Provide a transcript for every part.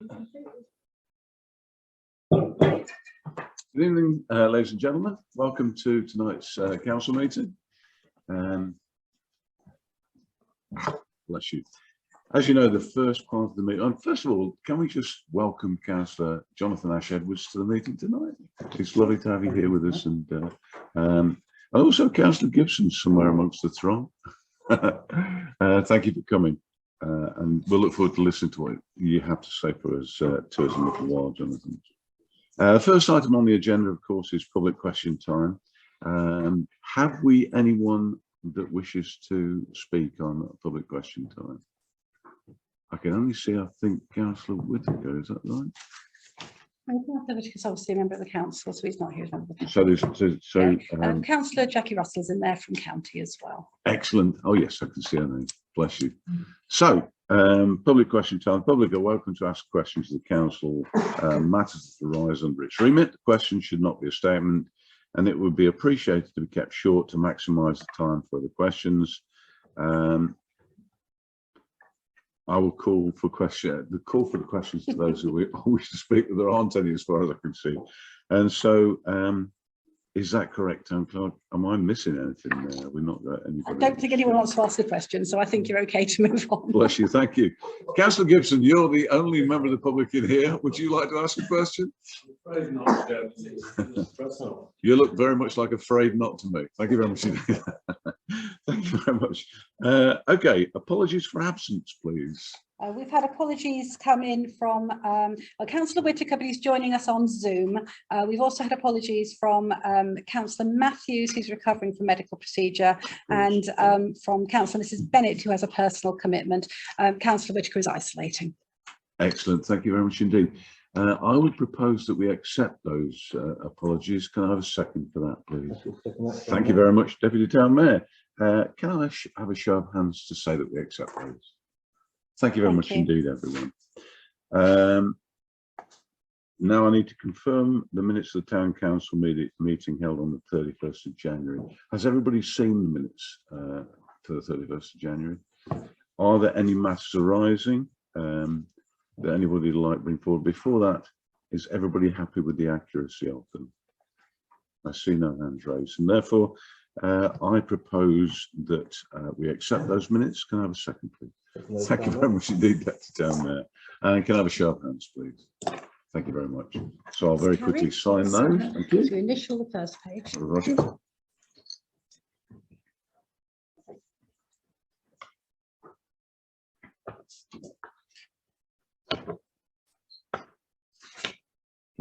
Good evening, ladies and gentlemen. Welcome to tonight's council meeting. Bless you. As you know, the first part of the meeting, first of all, can we just welcome Councillor Jonathan Ash-Edwards to the meeting tonight? It's lovely to have you here with us, and also Councillor Gibson somewhere amongst the throng. Thank you for coming, and we'll look forward to listening to what you have to say for us to us in a little while, Jonathan. First item on the agenda, of course, is public question time. Have we anyone that wishes to speak on public question time? I can only see, I think, Councillor Whittaker, is that right? Because obviously a member of the council, so he's not here as a member of the council. So Councillor Jackie Russell's in there from county as well. Excellent. Oh yes, I can see her name. Bless you. So public question time. Public are welcome to ask questions to the council, matters that arise under its remit. The question should not be a statement, and it would be appreciated to be kept short to maximise the time for the questions. I will call for the questions to those who wish to speak, but there aren't any as far as I can see. And so, is that correct, Town Clerk? Am I missing anything there? We're not got anybody. I don't think anyone wants to ask a question, so I think you're okay to move on. Bless you, thank you. Councillor Gibson, you're the only member of the public in here. Would you like to ask a question? Afraid not, You look very much like afraid not to me. Thank you very much. Thank you very much. Okay, apologies for absence, please. We've had apologies come in from Councillor Whittaker, but he's joining us on Zoom. We've also had apologies from Councillor Matthews, who's recovering from medical procedure, and from Councillor Mrs Bennett, who has a personal commitment. Councillor Whittaker is isolating. Excellent, thank you very much indeed. I would propose that we accept those apologies. Can I have a second for that, please? Thank you very much, Deputy Town Mayor. Can I have a show of hands to say that we accept those? Thank you very much indeed, everyone. Now I need to confirm the minutes of the Town Council meeting held on the 31st of January. Has everybody seen the minutes to the 31st of January? Are there any matters arising that anybody would like to bring forward? Before that, is everybody happy with the accuracy of them? I see no hands raised, and therefore I propose that we accept those minutes. Can I have a second, please? Thank you very much indeed, Deputy Town Mayor. And can I have a show of hands, please? Thank you very much. So I'll very quickly sign those. Thank you. To initial the first page. Roger.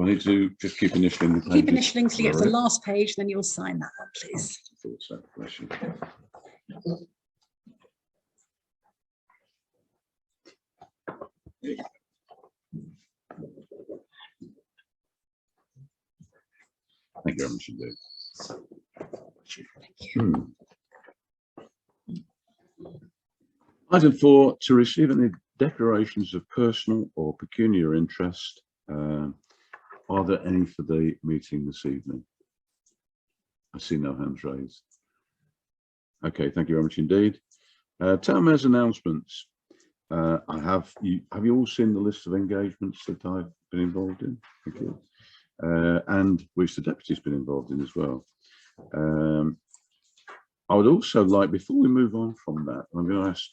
I need to just keep initialing the pages. Keep initialing till you get to the last page, then you'll sign that one, please. I thought so. Bless you. Thank you very much indeed. Thank you. Item 4, to receive any declarations of personal or pecuniary interest. Are there any for the meeting this evening? I see no hands raised. Okay, thank you very much indeed. Town Mayor's announcements. Have you all seen the list of engagements that I've been involved in? Thank you. And which the deputy's been involved in as well. I would also like, before we move on from that, I'm going to ask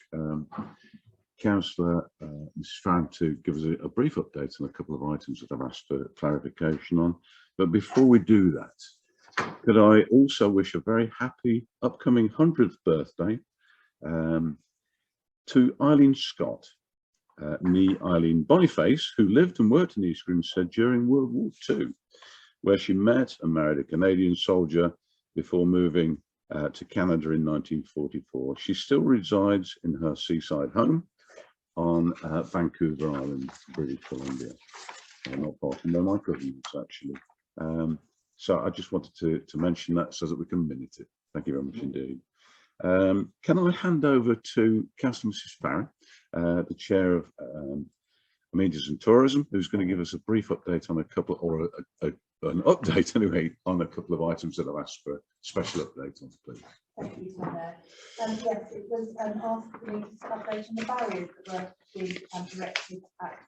Councillor Mrs Farron to give us a brief update on a couple of items that I've asked for clarification on. But before we do that, could I also wish a very happy upcoming 100th birthday to Eileen Scott, nee Eileen Boniface, who lived and worked in East Grinstead during World War II, where she met and married a Canadian soldier before moving to Canada in 1944. She still resides in her seaside home on Vancouver Island, British Columbia. Not far from where my cousin is, actually. So I just wanted to mention that so that we can minute it. Thank you very much indeed. Can I hand over to Councillor Mrs Farron, the chair of Media and Tourism, who's going to give us a brief update on a couple, or an update anyway, on a couple of items that I've asked for a special update on, please. Thank you, Sir. Yes, it was asked for me to update on the barriers that were being directed at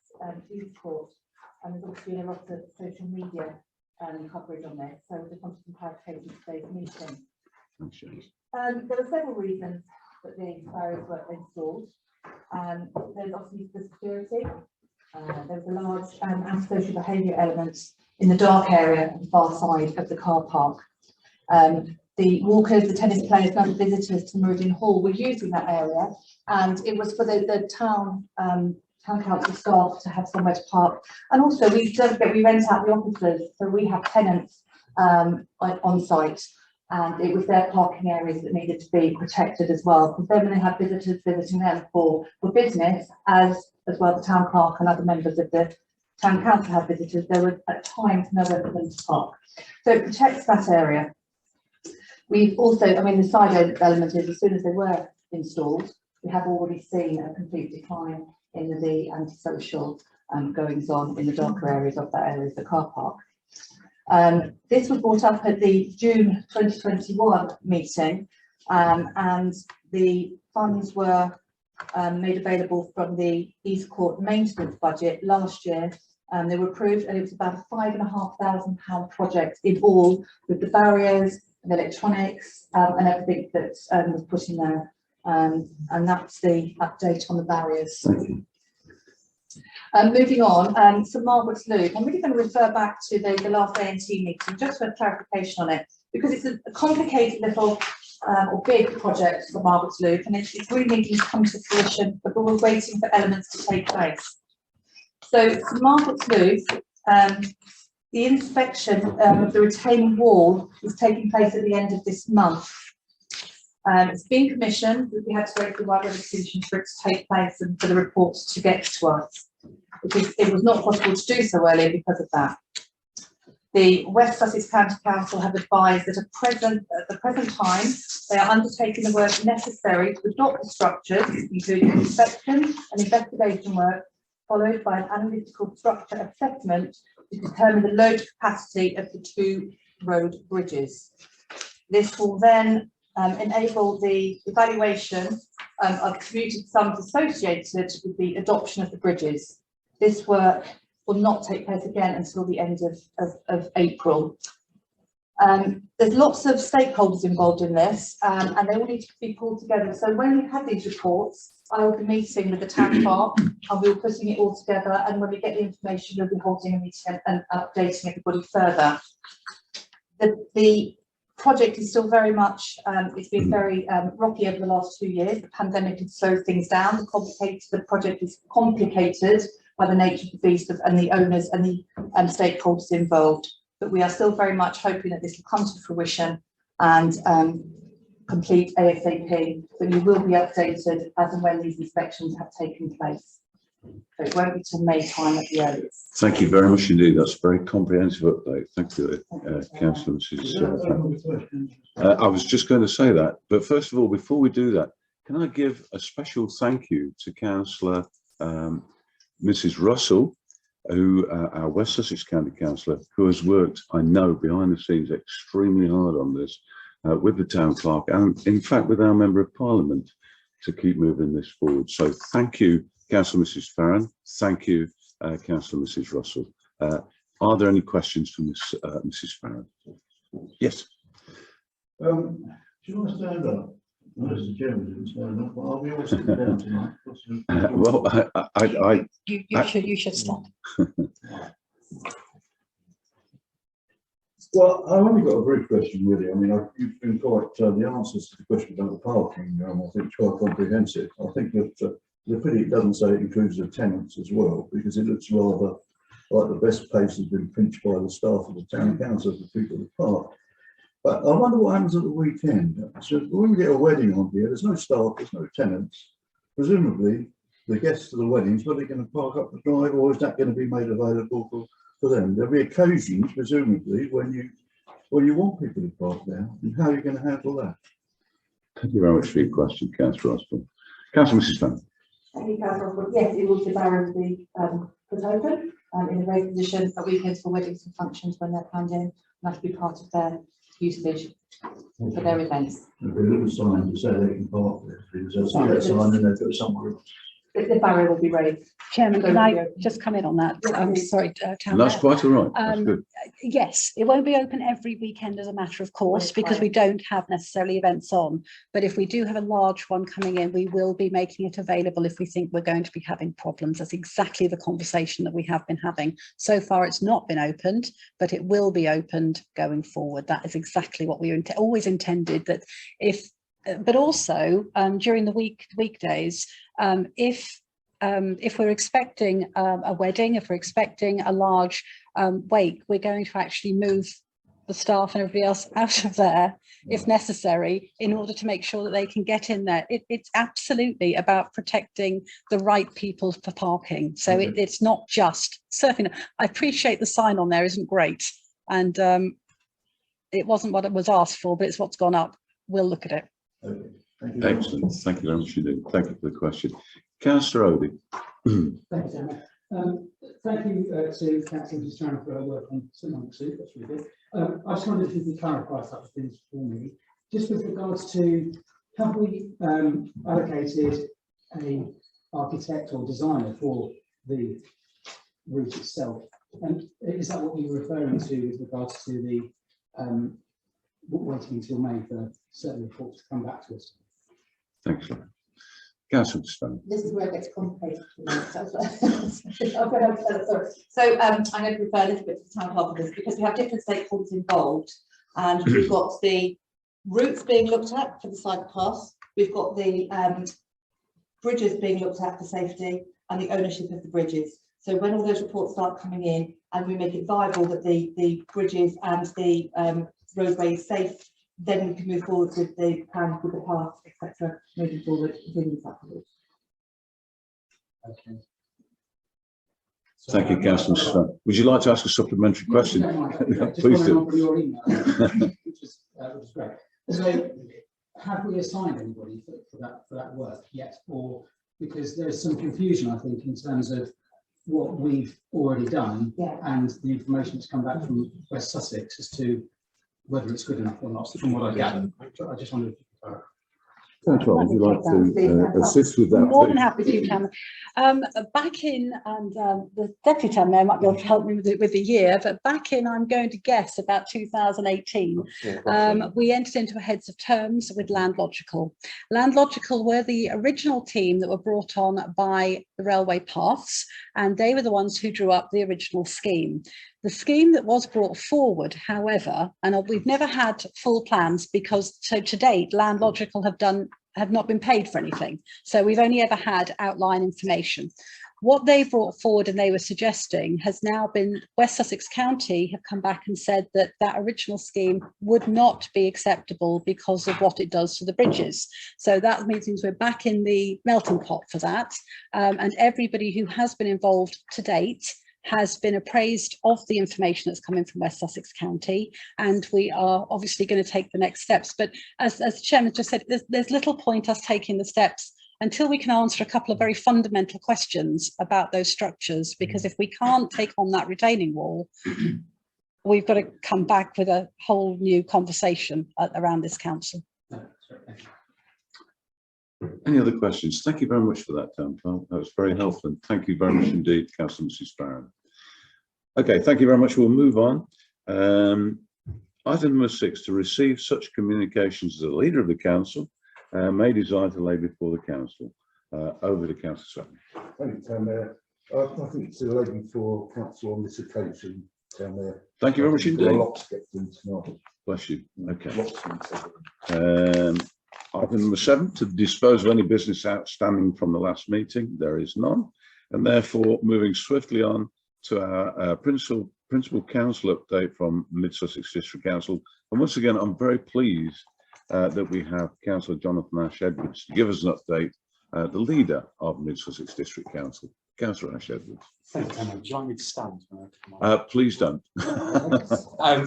Youth Court, and there's also been a lot of social media coverage on this, so I just wanted some clarification in today's meeting. Thanks, James. There were several reasons that the barriers were installed. There's obviously the security. There was a large antisocial behaviour element in the dark area on the far side of the car park. The walkers, the tennis players, and other visitors to Meridian Hall were using that area, and it was for the town council staff to have somewhere to park. And also, we rent out the offices, so we have tenants on site, and it was their parking areas that needed to be protected as well. Because then, when they had visitors visiting them for business, as well, the town clerk and other members of the town council had visitors, there was at times nowhere for them to park. So it protects that area. We've also, I mean, the side element is, as soon as they were installed, we have already seen a complete decline in the antisocial goings on in the darker areas of that area of the car park. This was brought up at the June 2021 meeting, and the funds were made available from the East Court maintenance budget last year. They were approved, and it was about a £5,500 project in all, with the barriers, the electronics, and everything that was put in there. And that's the update on the barriers. Thank you. Moving on, St Margaret's Loop. I'm really going to refer back to the last ANT meeting just for clarification on it, because it's a complicated little or big project for Margaret's Loop, and it's really needing to come to fruition, but we're waiting for elements to take place. So St Margaret's Loop, the inspection of the retaining wall is taking place at the end of this month. It's been commissioned, but we had to wait for one resolution for it to take place and for the reports to get to us, because it was not possible to do so earlier because of that. The West Sussex County Council have advised that at the present time, they are undertaking the work necessary to adopt the structures, including inspection and investigation work, followed by an analytical structure assessment to determine the load capacity of the two road bridges. This will then enable the evaluation of commuted sums associated with the adoption of the bridges. This work will not take place again until the end of April. There's lots of stakeholders involved in this, and they all need to be pulled together. So when we've had these reports, I will be meeting with the town clerk, and we'll be putting it all together, and when we get the information, we'll be holding a meeting and updating everybody further. The project is still very much, it's been very rocky over the last 2 years. The pandemic has slowed things down. The project is complicated by the nature of the beast and the owners and the stakeholders involved. But we are still very much hoping that this will come to fruition and complete ASAP. But you will be updated as and when these inspections have taken place. So it won't be till May time at the earliest. Thank you very much indeed. That's a very comprehensive update. Thank you, Councillor Mrs. I was just going to say that, but first of all, before we do that, can I give a special thank you to Councillor Mrs. Russell, who our West Sussex County Councillor, who has worked, I know, behind the scenes extremely hard on this with the town clerk and, in fact, with our Member of Parliament to keep moving this forward. So thank you, Councillor Mrs. Farron. Thank you, Councillor Mrs. Russell. Are there any questions for Mrs. Farron? Yes. Do you want to stand up? No, Mr. Chairman didn't stand up, but are we all sitting down tonight? Well, You should stop. Well, I've only got a brief question, really. I mean, you've been quite, the answers to the question about the parking, I think, quite comprehensive. I think that the pity it doesn't say it includes the tenants as well, because it looks rather like the best place has been pinched by the staff of the town council for people to park. But I wonder what happens at the weekend. So when we get a wedding on here, there's no staff, there's no tenants. Presumably, the guests of the weddings, are they going to park up the drive, or is that going to be made available for them? There'll be occasions, presumably, when you want people to park there. And how are you going to handle that? thank you very much for your question, Councillor Osborne. Councillor Mrs. Farron. Thank you, Councillor. Yes, it will, the barrier will be put open in a raised position at weekends for weddings and functions when they're planned in, and that will be part of their usage for their events. There'll be a little sign to say they can park there. There's a spirit sign and they've got somewhere else. The barrier will be raised. Chairman, can I just come in on that? I'm sorry, Town And that's Mayor. quite all right. That's good. Yes, it won't be open every weekend as a matter of course, because we don't have necessarily events on. But if we do have a large one coming in, we will be making it available if we think we're going to be having problems. That's exactly the conversation that we have been having. So far, it's not been opened, but it will be opened going forward. That is exactly what we always intended, that if, but also during the weekdays, if we're expecting a wedding, if we're expecting a large wake, we're going to actually move the staff and everybody else out of there if necessary, in order to make sure that they can get in there. It's absolutely about protecting the right people for parking. So it's not just surfing. I appreciate the sign on there isn't great, and it wasn't what it was asked for, but it's what's gone up. We'll look at it. Okay. Thank you. Excellent. Thank you very much indeed. Thank you for the question. Councillor Odey. Thank you, Chairman. Thank you to Councillor Strand for her work on St Monk's Soup. That's really good. I just wondered if you could clarify a couple of things for me. Just with regards to, have we allocated a architect or designer for the route itself? And is that what you were referring to with regards to the waiting until May for certain reports to come back to us? Thanks, Lauren. Councillor Strand. This is where it gets complicated for me. So I'm going to refer a little bit to the town hall for this, because we have different stakeholders involved, and we've got the routes being looked at for the cycle pass, we've got the bridges being looked at for safety, and the ownership of the bridges. So when all those reports start coming in and we make it viable that the bridges and the roadway is safe, then we can move forward with the plan, with the path, etc. Moving forward within that route. Okay. So, Thank you, Councillor Strand. Would you like to ask a supplementary question? Please do. Your email, which is great. So, have we assigned anybody for that work yet, or because there's some confusion, I think, in terms of what we've already done and the information that's come back from West Sussex as to whether it's good enough or not, from what I gather. I just wondered if you could clarify. Councillor, would you like to assist with that? More than happy to, Chairman. Back in, and the Deputy Town Mayor might be able to help me with the year, but back in, I'm going to guess about 2018, we entered into a heads of terms with Landlogical. Landlogical were the original team that were brought on by the Railway Paths, and they were the ones who drew up the original scheme. The scheme that was brought forward, however, and we've never had full plans because, so to date, Landlogical have not been paid for anything. So we've only ever had outline information. What they brought forward and they were suggesting has now been, West Sussex County have come back and said that that original scheme would not be acceptable because of what it does to the bridges. So that means we're back in the melting pot for that. And everybody who has been involved to date has been appraised of the information that's coming from West Sussex County, and we are obviously going to take the next steps. But as the Chairman just said, there's little point us taking the steps until we can answer a couple of very fundamental questions about those structures, because if we can't take on that retaining wall, we've got to come back with a whole new conversation around this council. Any other questions? Thank you very much for that, Carl. That was very helpful, and thank you very much indeed, Councillor Mrs. Barron. Okay, thank you very much. We'll move on. Item number 6, to receive such communications as a leader of the council may desire to lay before the council. Over to Councillor Sutton. Thank you, Town Mayor. I think it's a lady for council on this occasion, Town Mayor. Thank you very much indeed. Lots to get through tonight. Bless you. Okay. Lots to get. Item number 7, to dispose of any business outstanding from the last meeting. There is none, and therefore moving swiftly on to our principal council update from Mid Sussex District Council. And once again, I'm very pleased that we have Councillor Jonathan Ash Edwards to give us an update, the leader of Mid Sussex District Council. Councillor Ash Edwards. Thank you, Emma. Would you like me to stand? Please don't. Well,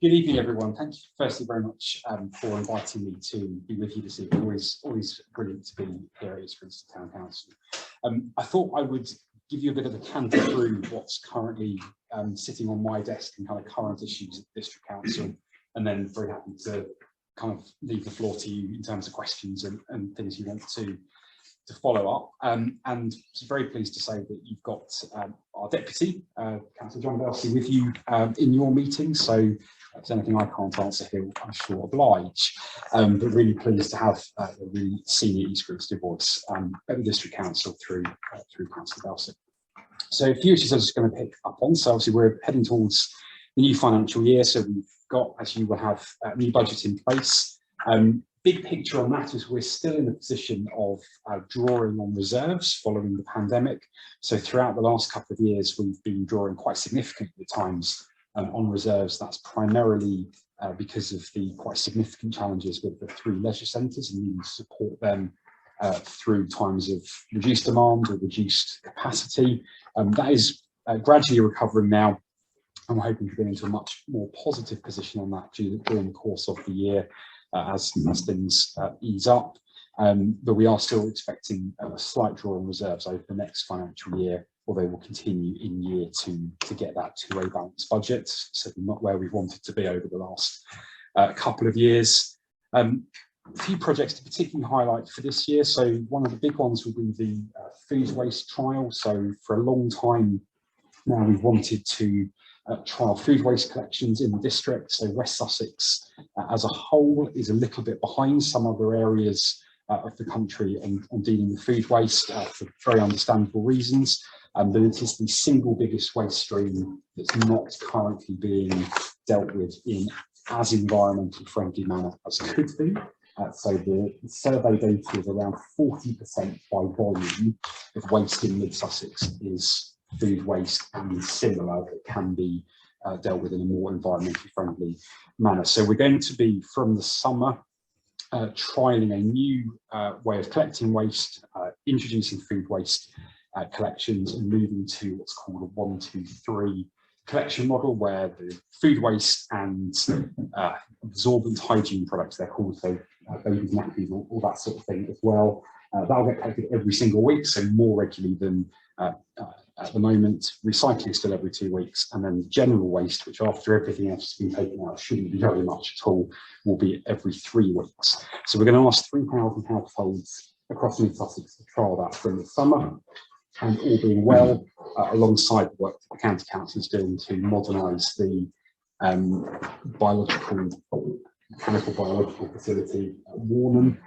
good evening, everyone. Thank you firstly very much for inviting me to be with you this evening. Always brilliant to be here at East Grinstead Town Council. I thought I would give you a bit of a canter through what's currently sitting on my desk and kind of current issues at the District Council, and then very happy to kind of leave the floor to you in terms of questions and things you want to follow up. And so very pleased to say that you've got our deputy, Councillor John Belsey, with you in your meeting. So if there's anything I can't answer, he'll, I'm sure, oblige. But really pleased to have a really senior East Grinstead voice at the District Council through Councillor Belsey. So a few issues I'm just going to pick up on. So obviously we're heading towards the new financial year. So we've got, as you will have, a new budget in place. Big picture on that is we're still in a position of drawing on reserves following the pandemic. So throughout the last couple of years, we've been drawing quite significantly at times on reserves. That's primarily because of the quite significant challenges with the 3 leisure centres and needing to support them through times of reduced demand or reduced capacity. That is gradually recovering now, and we're hoping to get into a much more positive position on that during the course of the year. As things ease up, but we are still expecting a slight draw on reserves over the next financial year, although we'll continue in year 2 to get that to a balanced budget, certainly not where we wanted to be over the last couple of years. A few projects to particularly highlight for this year. So one of the big ones will be the food waste trial. So for a long time now, we've wanted to trial food waste collections in the district. So West Sussex as a whole is a little bit behind some other areas of the country on dealing with food waste for very understandable reasons. But it is the single biggest waste stream that's not currently being dealt with in as environmentally friendly manner as could be. So the survey data is around 40% by volume of waste in Mid Sussex is food waste and similar that can be dealt with in a more environmentally friendly manner. So we're going to be, from the summer, trialling a new way of collecting waste, introducing food waste collections and moving to what's called a 1, 2, 3 collection model, where the food waste and absorbent hygiene products, they're called, so babies, nappies, all that sort of thing as well. That'll get collected every single week, so more regularly than at the moment. Recycling still every 2 weeks, and then general waste, which after everything else has been taken out shouldn't be very much at all, will be every 3 weeks. So we're going to ask 3,000 households across Mid Sussex to trial that from the summer, and all being well, alongside the work that the County Council is doing to modernise the mechanical biological facility at Warnham,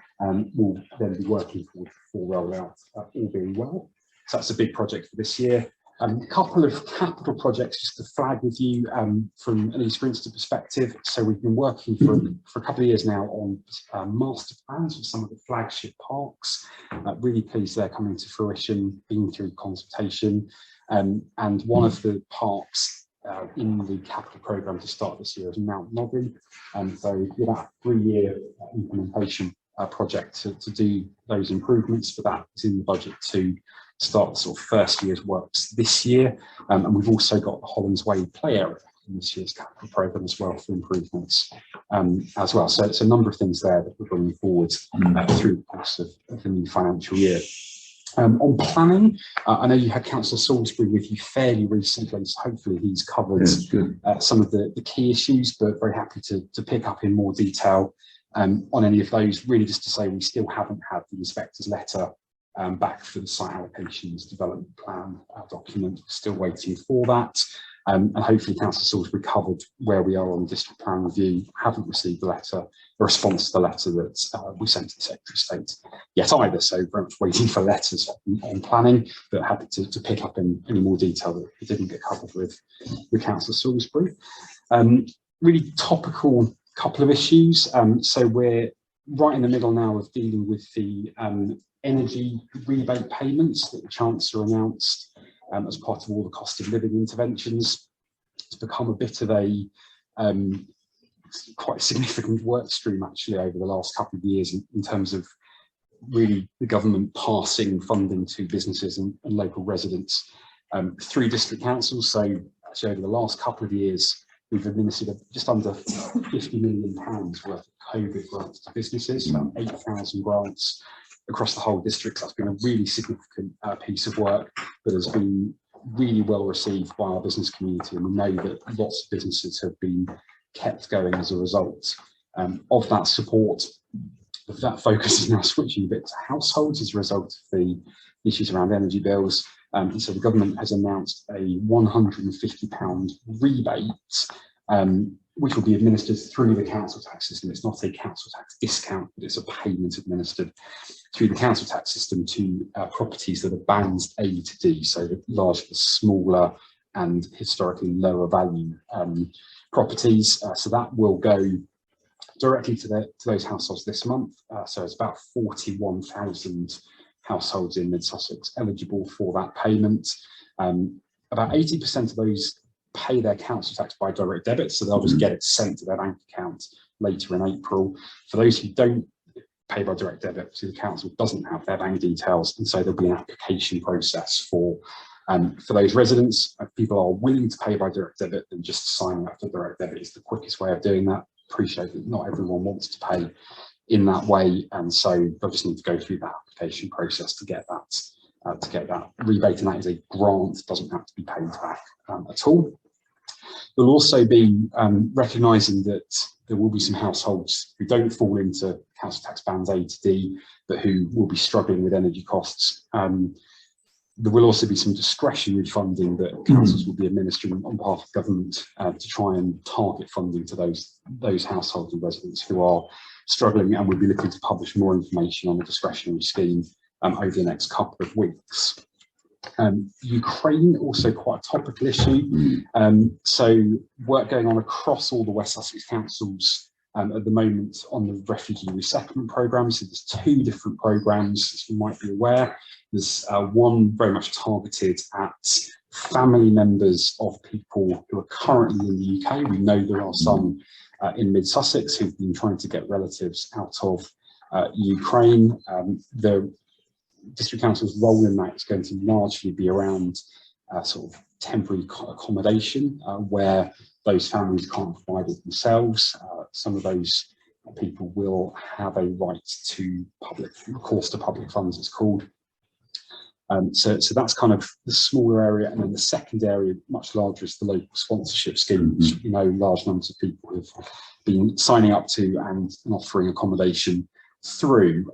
we'll then be working towards full rollout, all being well. So that's a big project for this year. A couple of capital projects just to flag with you from an East Grinstead perspective. So we've been working for a couple of years now on master plans for some of the flagship parks. Really pleased they're coming to fruition, been through consultation. And one of the parks in the capital programme to start this year is Mount Nobby. So with that 3-year implementation project to do those improvements, for that is in the budget to start the sort of first year's works this year. And we've also got the Hollands Way play area in this year's capital programme as well for improvements as well. So it's a number of things there that we're bringing forward through the course of the new financial year. On planning, I know you had Councillor Salisbury with you fairly recently, so hopefully he's covered some of the key issues, but very happy to pick up in more detail on any of those. Really just to say we still haven't had the inspector's letter back for the site allocations development plan document. Still waiting for that. And hopefully Councillor Salisbury covered where we are on district plan review. Haven't received the letter, a response to the letter that we sent to the Secretary of State yet either. So very much waiting for letters on planning, but happy to pick up in any more detail that we didn't get covered with Councillor Salisbury. Really topical couple of issues. So we're right in the middle now of dealing with the energy rebate payments that the Chancellor announced as part of all the cost of living interventions. It's become a bit of a quite significant work stream actually over the last couple of years in terms of really the government passing funding to businesses and local residents through district councils. So actually over the last couple of years, we've administered just under £50 million worth of COVID grants to businesses, about 8,000 grants across the whole district. That's been a really significant piece of work that has been really well received by our business community, and we know that lots of businesses have been kept going as a result of that support. That focus is now switching a bit to households as a result of the issues around energy bills. And so the government has announced a £150 rebate, which will be administered through the council tax system. It's not a council tax discount, but it's a payment administered through the council tax system to properties that are bands A to D, so the larger, the smaller and historically lower value properties. So that will go directly to those households this month. So it's about 41,000 households in Mid Sussex eligible for that payment. About 80% of those pay their council tax by direct debit, so they'll just get it sent to their bank account later in April. For those who don't pay by direct debit, so the council doesn't have their bank details, and so there'll be an application process for those residents. If people are willing to pay by direct debit, then just signing up for direct debit is the quickest way of doing that. Appreciate that not everyone wants to pay in that way, and so they'll just need to go through that application process to get that rebate, and that is a grant, doesn't have to be paid back at all. We'll also be recognising that there will be some households who don't fall into council tax bands A to D, but who will be struggling with energy costs. There will also be some discretionary funding that councils will be administering on behalf of government to try and target funding to those households and residents who are struggling, and we'll be looking to publish more information on the discretionary scheme over the next couple of weeks. Ukraine, also quite a topical issue. So work going on across all the West Sussex councils at the moment on the refugee resettlement programme. So there's two different programmes, as you might be aware. There's one very much targeted at family members of people who are currently in the UK. We know there are some in Mid Sussex who've been trying to get relatives out of Ukraine. The district council's role in that is going to largely be around sort of temporary accommodation where those families can't provide it themselves. Some of those people will have a right to recourse to public funds, it's called. So that's kind of the smaller area, and then the second area, much larger, is the local sponsorship scheme, which we know large numbers of people have been signing up to and offering accommodation through.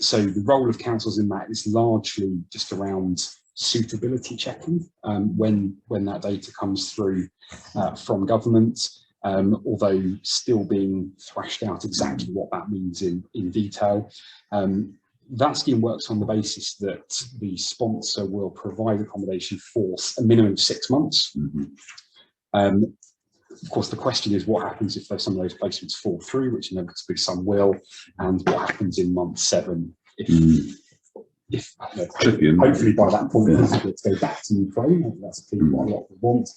So the role of councils in that is largely just around suitability checking when that data comes through from government, although still being thrashed out exactly what that means in detail. That scheme works on the basis that the sponsor will provide accommodation for a minimum of 6 months. Of course, the question is what happens if some of those placements fall through, which inevitably some will, and what happens in month 7 if hopefully by that point we'll have to go back to Ukraine. I think that's what a lot of them want,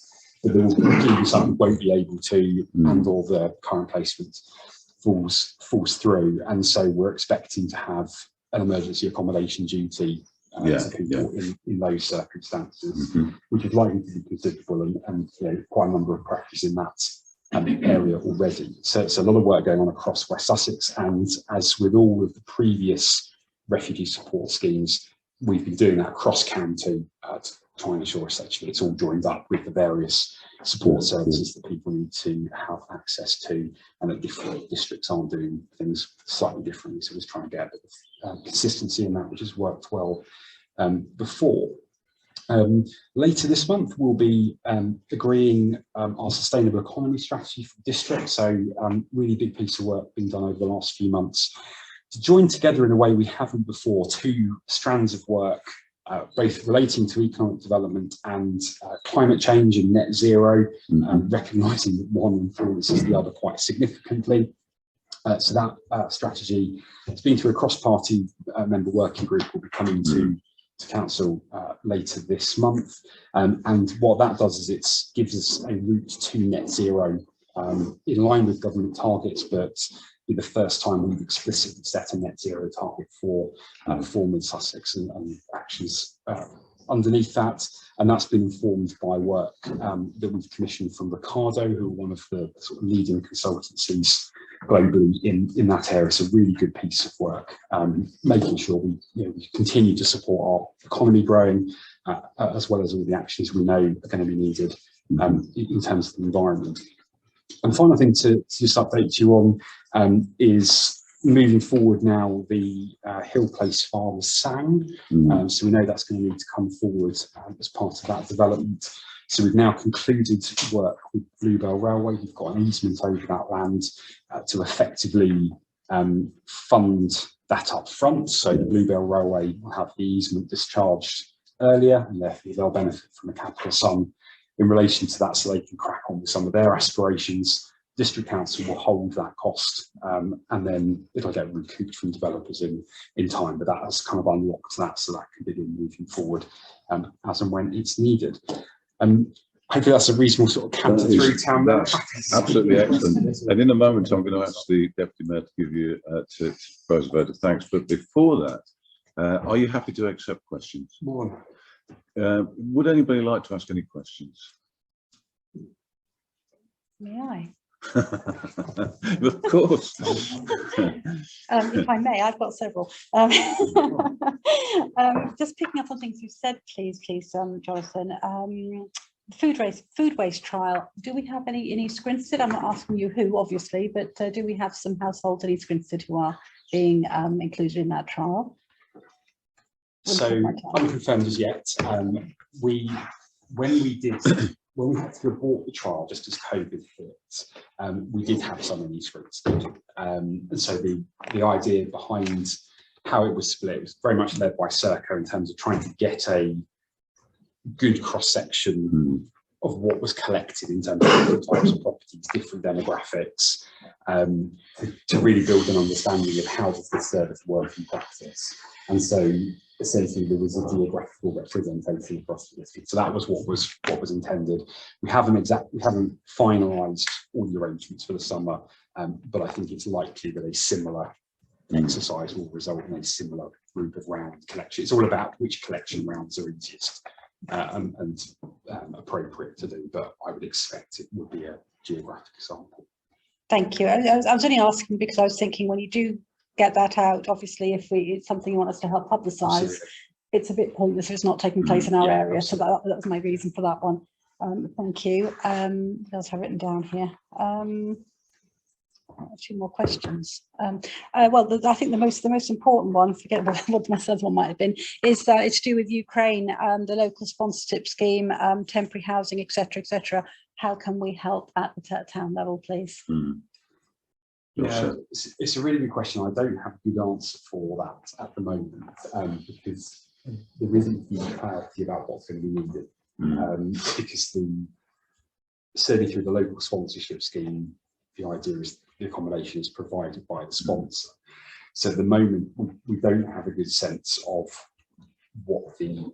but there will be some who won't be able to, and all the current placement falls through, and so we're expecting to have an emergency accommodation duty to people in those circumstances, which is likely to be considerable, and quite a number of practices in that area already. So it's a lot of work going on across West Sussex, and as with all of the previous refugee support schemes, we've been doing that across county to try and ensure essentially it's all joined up with the various support services that people need to have access to, and that different districts aren't doing things slightly differently. So we're just trying to get a bit of consistency in that, which has worked well before. Later this month, we'll be agreeing our sustainable economy strategy for the district. So really big piece of work being done over the last few months to join together in a way we haven't before two strands of work, both relating to economic development and climate change and net zero, recognising that one influences the other quite significantly. So that strategy has been through a cross-party member working group. Will be coming to council later this month, and what that does is it gives us a route to net zero in line with government targets, but be the first time we've explicitly set a net zero target for Mid Sussex and actions underneath that. And that's been informed by work that we've commissioned from Ricardo, who are one of the sort of leading consultancies globally in that area. It's a really good piece of work, making sure we continue to support our economy growing, as well as all the actions we know are going to be needed in terms of the environment. And final thing to just update you on is moving forward now, the Hill Place Farm sang. So we know that's going to need to come forward as part of that development. So we've now concluded work with Bluebell Railway. We've got an easement over that land to effectively fund that up front. So the Bluebell Railway will have the easement discharged earlier, and therefore they'll benefit from a capital sum in relation to that, so they can crack on with some of their aspirations. District Council will hold that cost, and then it'll get recouped from developers in time, but that has kind of unlocked that, so that can begin moving forward as and when it's needed. Hopefully that's a reasonable sort of canter through town. That's absolutely excellent. And in a moment, I'm going to ask the Deputy Mayor to give you to propose a vote of thanks. But before that, are you happy to accept questions? More. Would anybody like to ask any questions? May I? Of course. If I may, I've got several. Just picking up on things you said, please, Jonathan. Food waste trial. Do we have any Scrinstead? I'm not asking you who, obviously, but do we have some households in East Scrinstead who are being included in that trial? So unconfirmed as yet. When we had to abort the trial just as COVID hit, we did have some in East Scrinstead. And so the idea behind how it was split was very much led by Serco in terms of trying to get a good cross-section of what was collected in terms of different types of properties, different demographics, to really build an understanding of how does this service work in practice. And so essentially there was a geographical representation across the district. So that was what was intended. We haven't finalised all the arrangements for the summer, but I think it's likely that a similar exercise will result in a similar group of round collection. It's all about which collection rounds are easiest and appropriate to do, but I would expect it would be a geographic sample. Thank you. I was only asking because I was thinking when you do get that out, obviously if it's something you want us to help publicise, it's a bit pointless if it's not taking place in our area. Absolutely. So that was my reason for that one. Thank you. What else have I written down here? 2 more questions. Well, I think the most important one, forget what my third one might have been, is it's to do with Ukraine, the local sponsorship scheme, temporary housing, etc., etc. How can we help at the town level, please? Yeah, it's a really good question. I don't have a good answer for that at the moment, because there isn't huge clarity about what's going to be needed. Because certainly through the local sponsorship scheme, the idea is the accommodation is provided by the sponsor. So at the moment, we don't have a good sense of what the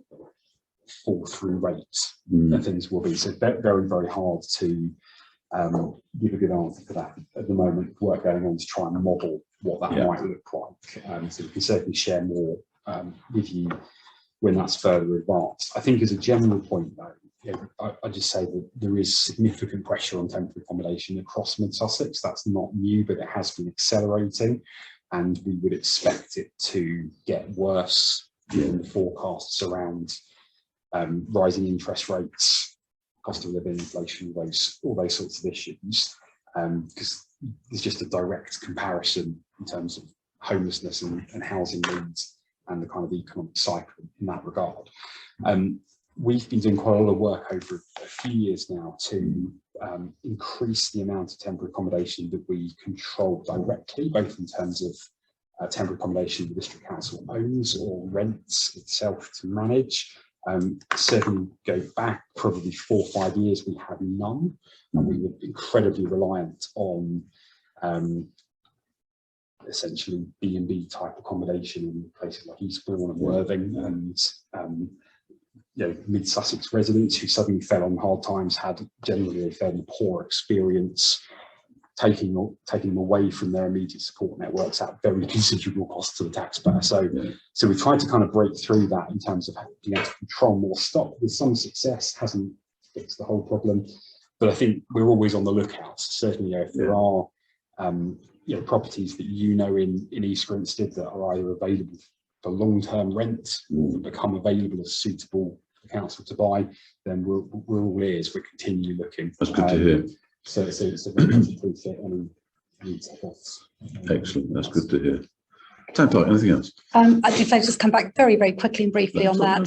fall through rate of things will be. So very, very hard to give a good answer for that at the moment. Work going on to try and model what that might look like. So we can certainly share more with you when that's further advanced. I think as a general point though, I just say that there is significant pressure on temporary accommodation across Mid Sussex. That's not new, but it has been accelerating, and we would expect it to get worse given the forecasts around rising interest rates, cost of living, inflation, all those sorts of issues, because there's just a direct comparison in terms of homelessness and housing needs and the kind of economic cycle in that regard. We've been doing quite a lot of work over a few years now to increase the amount of temporary accommodation that we control directly, both in terms of temporary accommodation the district council owns or rents itself to manage. Certainly go back probably 4 or 5 years, we had none, and we were incredibly reliant on essentially B&B type accommodation in places like Eastbourne and Worthing, and Mid Sussex residents who suddenly fell on hard times had generally a fairly poor experience taking them away from their immediate support networks at very considerable cost to the taxpayer. So we've tried to kind of break through that in terms of being able to control more stock with some success. Hasn't fixed the whole problem, but I think we're always on the lookout. Certainly, if there are properties that in East Grinstead that are either available for long-term rent or that become available as suitable for the council to buy, then we're all ears. We continue looking. That's good to hear. So it's a very much appreciate any tickets. Excellent. That's good to hear. Tantoi, anything else? I'd just like to just come back very, very quickly and briefly on that.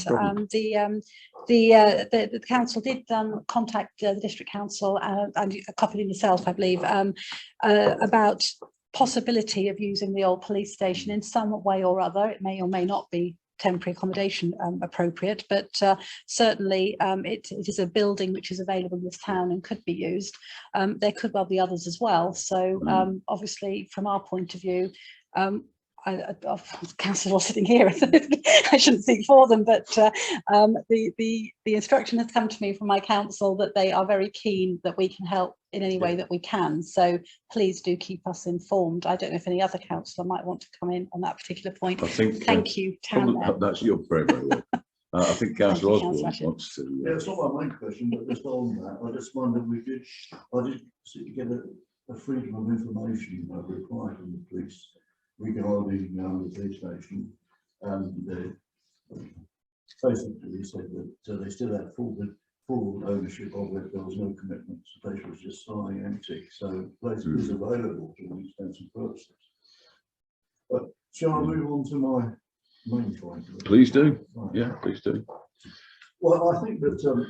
The council did contact the district council and copied in yourself, I believe, about possibility of using the old police station in some way or other. It may or may not be temporary accommodation appropriate, but certainly it is a building which is available in this town and could be used. There could well be others as well. So obviously, from our point of view, council are sitting here. I shouldn't speak for them, but the instruction has come to me from my council that they are very keen that we can help in any way that we can. So please do keep us informed. I don't know if any other councillor might want to come in on that particular point. I think. Thank you, Town. That's your very, very well. I think Councillor Osborne wants to. Yeah, it's not my main question, but just on that, I just wondered, I did get a freedom of information reply from the police regarding the police station, and basically they said that they still had full ownership of it. There was no commitment. The place was just lying empty, so the place is available to all intents and purposes. But shall I move on to my main point? Please do. Right. Yeah, please do. Well, I think that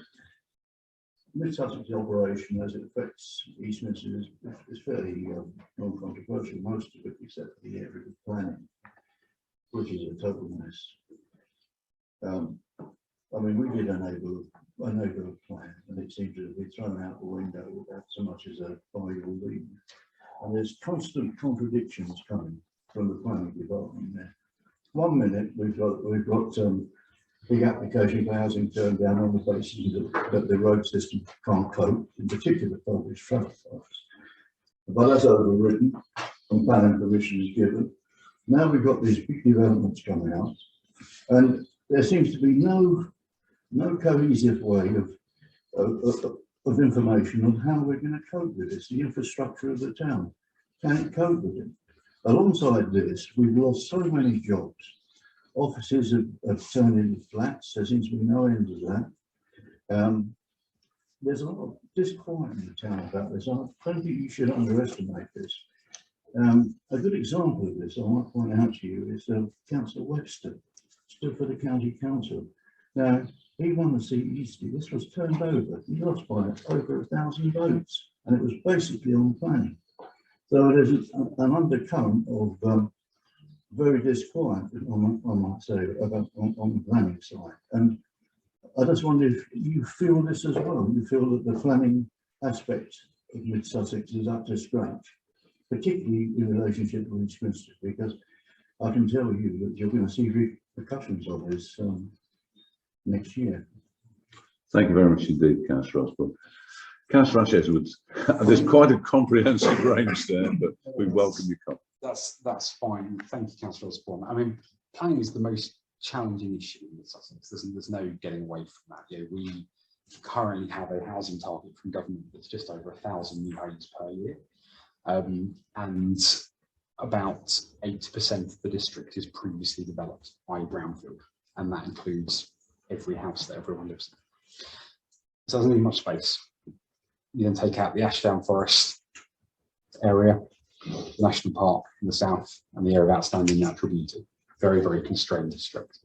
Mid-Sussex operation, as it affects East Midlands, is fairly non-controversial, most of it, except for the area of planning, which is a total mess. I mean, we did a neighbourhood plan, and it seemed to be thrown out the window without so much as a final lead. And there's constant contradictions coming from the planning department there. 1 minute we've got big application for housing turned down on the basis that the road system can't cope, in particular public traffic lights. But that's overridden and planning permission is given. Now we've got these big developments coming out, and there seems to be no cohesive way of information on how we're going to cope with this, the infrastructure of the town. Can it cope with it? Alongside this, we've lost so many jobs. Offices have turned into flats. There seems to be no end to that. There's a lot of disquiet in the town about this. I don't think you should underestimate this. A good example of this, I might point out to you, is Councillor Webster, stood for the county council. Now, he won the seat easily. This was turned over. He lost by over 1,000 votes, and it was basically on planning. So there's an undercurrent of very disquiet, I might say, on the planning side. And I just wonder if you feel this as well. You feel that the planning aspect of Mid Sussex is up to scratch, particularly in relationship with East Grinstead, because I can tell you that you're going to see repercussions of this next year. Thank you very much indeed, Councillor Osborne. Councillor Ash Edwards, there's quite a comprehensive range there, but we welcome your comment. That's fine. Thank you, Councillor Osborne. I mean, planning is the most challenging issue in Sussex. There's no getting away from that. You know, we currently have a housing target from government that's just over 1,000 new homes per year, and about 80% of the district is previously developed by brownfield, and that includes every house that everyone lives in. So it doesn't need much space. You then take out the Ashdown Forest area, the National Park in the south, and the area of outstanding natural beauty. Very, very constrained district.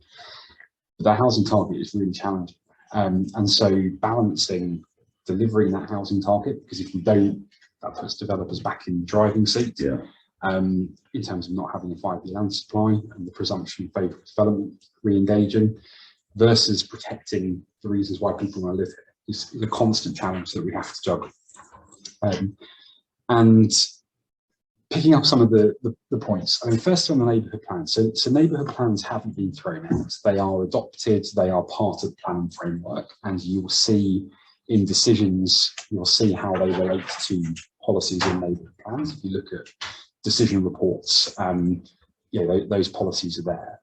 But that housing target is really challenging. And so balancing delivering that housing target, because if you don't, that puts developers back in the driving seat. Yeah. In terms of not having a 5-year land supply and the presumption of favourable development re-engaging versus protecting the reasons why people want to live here. Is a constant challenge that we have to juggle. And picking up some of the points, I mean, first on the neighbourhood plans. So neighbourhood plans haven't been thrown out. They are adopted, they are part of the planning framework, and you will see in decisions, you'll see how they relate to policies in neighbourhood plans. If you look at decision reports, those policies are there.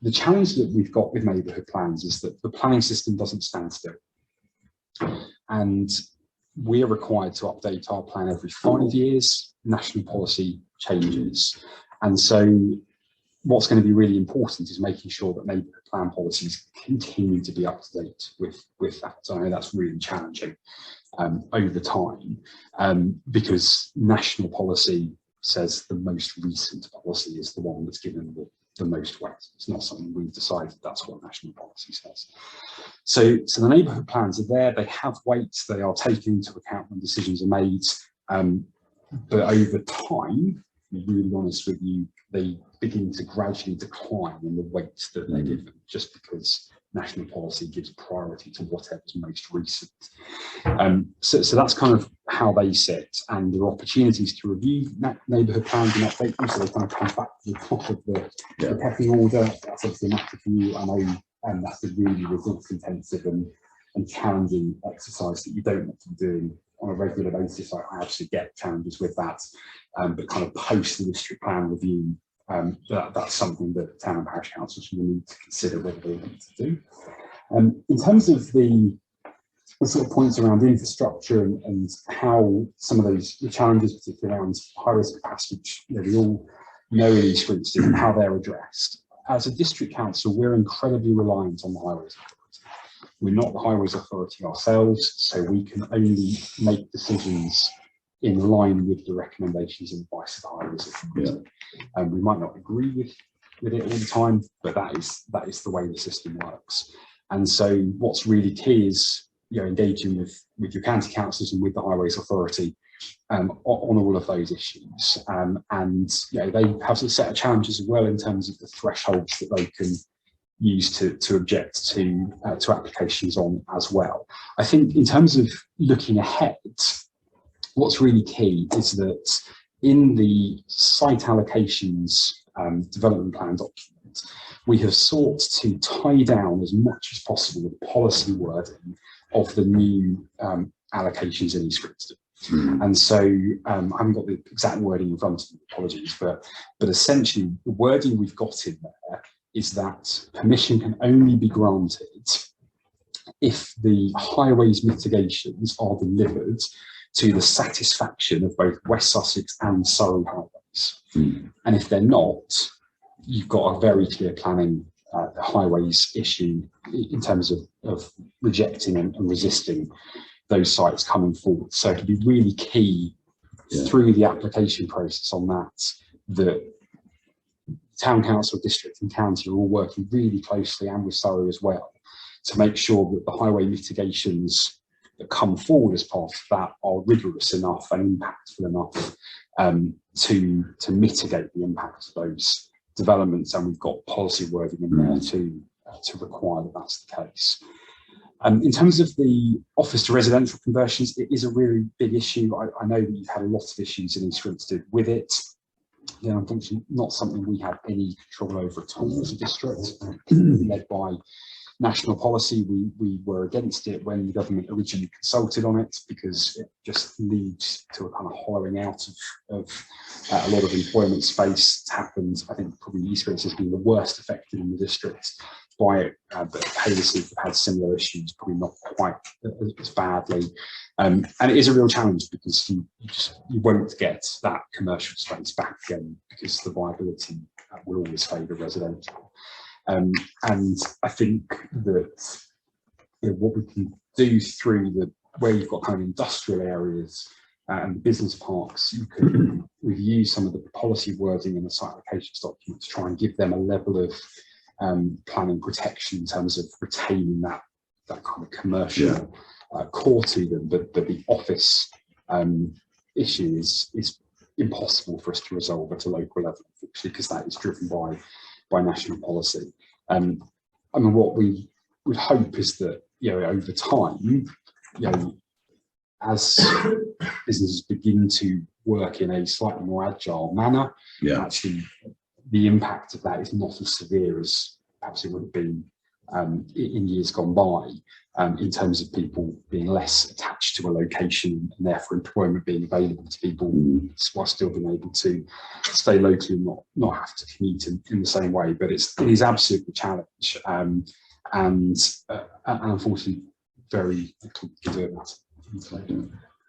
The challenge that we've got with neighbourhood plans is that the planning system doesn't stand still, and we are required to update our plan every 5 years. National policy changes, and so what's going to be really important is making sure that neighbourhood plan policies continue to be up to date with that. So I know that's really challenging over time, because national policy says the most recent policy is the one that's given the most weight. It's not something we've decided, that's what national policy says. So the neighbourhood plans are there, they have weights, they are taken into account when decisions are made, but over time, to be really honest with you, they begin to gradually decline in the weight that they're given, just because national policy gives priority to whatever's most recent. So that's kind of how they sit, and there are opportunities to review neighbourhood plans and update them, so they kind of come back to the top of the pecking order. That's obviously a matter for you. I know, and that's a really resource intensive and challenging exercise that you don't want to be doing on a regular basis. I actually get challenges with that, but kind of post the district plan review, that's something that town and parish councils will need to consider whether they want to do. In terms of the sort of points around infrastructure and how some of the challenges, particularly around high risk passage, we all know in East Grinstead and how they're addressed. As a district council, we're incredibly reliant on the Highways Authority. We're not the Highways Authority ourselves, so we can only make decisions in line with the recommendations and advice of the Highways Authority. And we might not agree with it all the time, but that is the way the system works. And so what's really key is engaging with your county councils and with the Highways Authority on all of those issues. And they have a set of challenges as well in terms of the thresholds that they can use to object to applications on as well. I think in terms of looking ahead, what's really key is that in the site allocations development plan document, we have sought to tie down as much as possible the policy wording of the new allocations in East Grinstead. And so I haven't got the exact wording in front of me, apologies, but essentially the wording we've got in there is that permission can only be granted if the highways mitigations are delivered to the satisfaction of both West Sussex and Surrey highways. And if they're not, you've got a very clear planning highways issue in terms of rejecting and resisting those sites coming forward. So it'd be really key through the application process on that town council, district and county are all working really closely, and with Surrey as well, to make sure that the highway mitigations that come forward as part of that are rigorous enough and impactful enough to mitigate the impact of those developments. And we've got policy wording in there to require that that's the case. In terms of the office to residential conversions, it is a really big issue. I know that you've had a lot of issues in East Grinstead with it. Unfortunately, not something we have any control over at all as a district. Led by national policy, we were against it when the government originally consulted on it, because it just leads to a kind of hollowing out of a lot of employment space. It's happened, I think probably East Grinstead has been the worst affected in the district by it, but Hayley have had similar issues, probably not quite as badly. And it is a real challenge, because you won't get that commercial space back again, because the viability will always favour residential. And I think that what we can do through where you've got kind of industrial areas and business parks, you can review some of the policy wording in the site allocations document to try and give them a level of planning protection in terms of retaining that kind of commercial core to them. But the office issue is impossible for us to resolve at a local level, unfortunately, because that is driven by national policy. I mean, what we would hope is that over time, as businesses begin to work in a slightly more agile manner, actually the impact of that is not as severe as perhaps it would have been in years gone by, in terms of people being less attached to a location and therefore employment being available to people while still being able to stay locally and not have to commute in the same way. But it is absolutely a challenge, and unfortunately very little to do about it.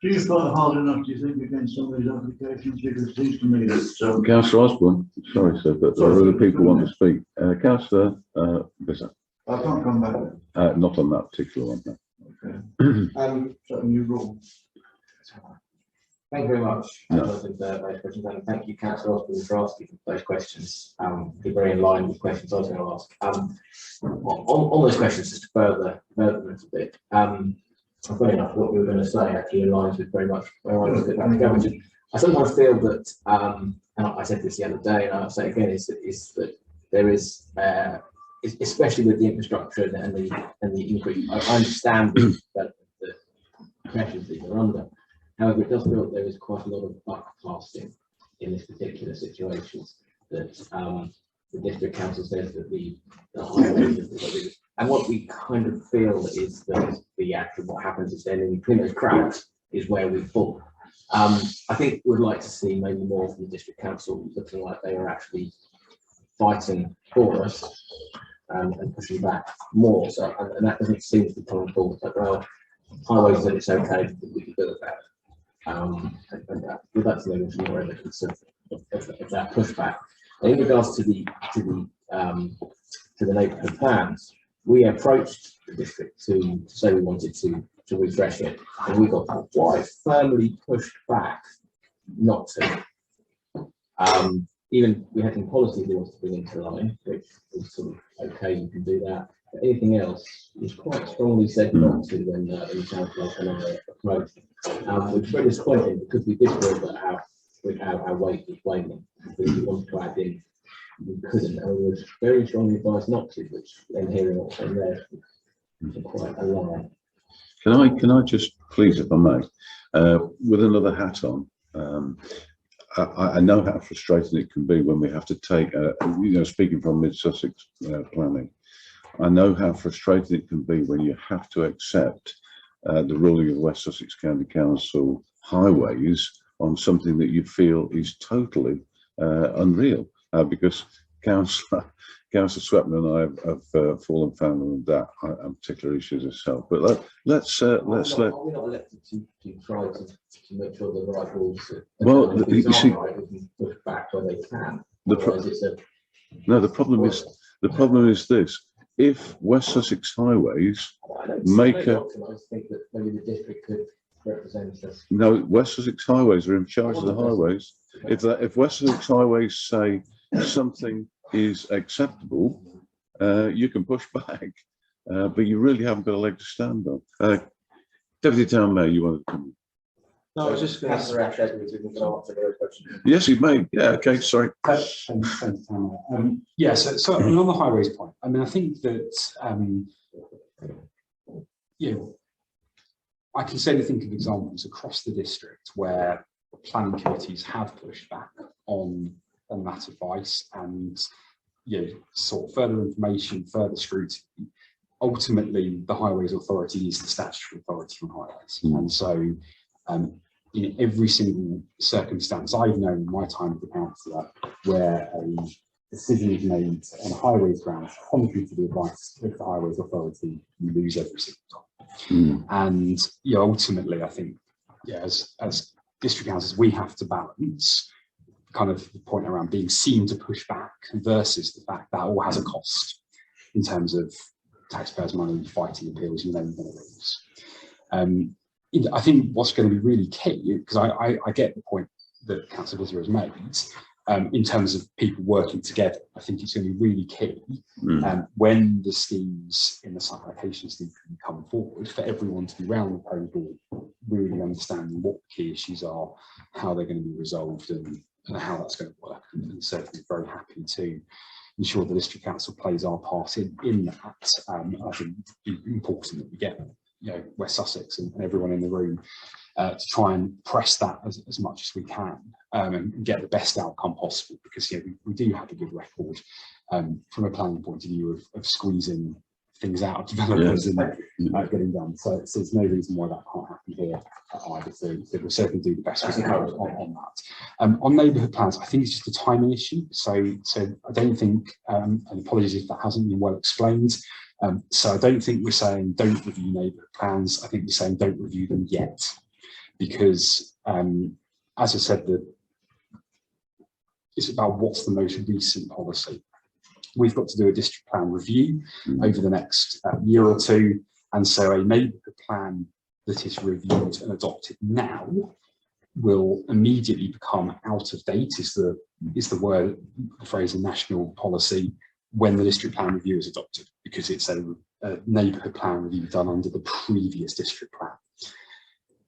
Do you find it hard enough, do you think, against some of these applications? Because it seems to me that. Councillor Osborne, sorry sir, but there are other people who want to speak. Councillor Bissett. I can't come back. Not on that particular one. No. Okay. So a new rule. Thank you very much. No. Those questions, and thank you, Councillor Osborne, for asking those questions. They're very in line with questions I was going to ask. On those questions, just to further them a little bit. Funny enough, what we were going to say actually aligns with very much where I was going to. I sometimes feel that, and I said this the other day, and I'll say it again, is that there is, especially with the infrastructure and the increase. I understand that the pressures that you're under. However, it does feel that there is quite a lot of buck casting in this particular situation. That the district council says that the highways, and what we kind of feel is that the actual what happens is then in between those cracks is where we fall. I think we'd like to see maybe more from the district council looking like they are actually fighting for us and pushing back more. So, and that doesn't seem to be coming forward. But well, highways said it's okay, we can do that. We'd like to know some more evidence of that pushback. In regards to the neighbourhood plans, we approached the district to say we wanted to refresh it, and we got quite firmly pushed back not to. Even we had some policies we wanted to bring into line, which was sort of okay, you can do that. But anything else was quite strongly said not to when the council and I approached, which was very disappointing because we did feel that our weight was waning. We wanted to add in, we couldn't, and we was very strongly advised not to, which then hearing what's in there was quite a lie. Can I just please, if I may, with another hat on, I know how frustrating it can be when we have to take, speaking from Mid-Sussex planning, I know how frustrating it can be when you have to accept the ruling of West Sussex County Council highways on something that you feel is totally unreal, because Councillor Swepman and I have fallen foul of that on particular issues itself. But let's Are we not elected to try to make sure the right rules? Well, you see, right, we can push back where they can. The problem is this: if West Sussex Highways make a, I think that maybe the district could represent us. no, West Sussex Highways are in charge of the highways. If West Sussex Highways say something is acceptable, you can push back, but you really haven't got a leg to stand on. Deputy Town Mayor, you want to come? No, I was just going to answer the question. Yes, you may. Yeah, okay, sorry. Thanks, Tamara. Yeah, so on the highways point, I mean, I think that I can certainly think of examples across the district where planning committees have pushed back on that advice and sought further information, further scrutiny. Ultimately, the Highways Authority is the statutory authority on highways, and so in every single circumstance I've known in my time as a councillor where a decision is made on highways grounds contrary to the advice of the Highways Authority, you lose every single time. And ultimately, I think as district councils, we have to balance kind of the point around being seen to push back versus the fact that all has a cost in terms of taxpayers' money, fighting appeals, you're going to lose. I think what's going to be really key, because I get the point that Councillor Visser has made, in terms of people working together, I think it's going to be really key when the schemes in the site allocation scheme come forward for everyone to be round the table, really understanding what the key issues are, how they're going to be resolved, and how that's going to work. And certainly very happy to ensure the district council plays our part in that. I think it's important that we get West Sussex and everyone in the room to try and press that as much as we can and get the best outcome possible, because we do have a good record from a planning point of view of squeezing things out of developers and getting done. So there's no reason why that can't happen here either. So we'll certainly do the best we can on that. On neighbourhood plans, I think it's just a timing issue. So I don't think, and apologies if that hasn't been well explained. So I don't think we're saying don't review neighbourhood plans. I think we're saying don't review them yet, because as I said, it's about what's the most recent policy. We've got to do a district plan review over the next year or two, and so a neighbourhood plan that is reviewed and adopted now will immediately become out of date, is the phrase in national policy, when the district plan review is adopted, because it's a neighbourhood plan review done under the previous district plan.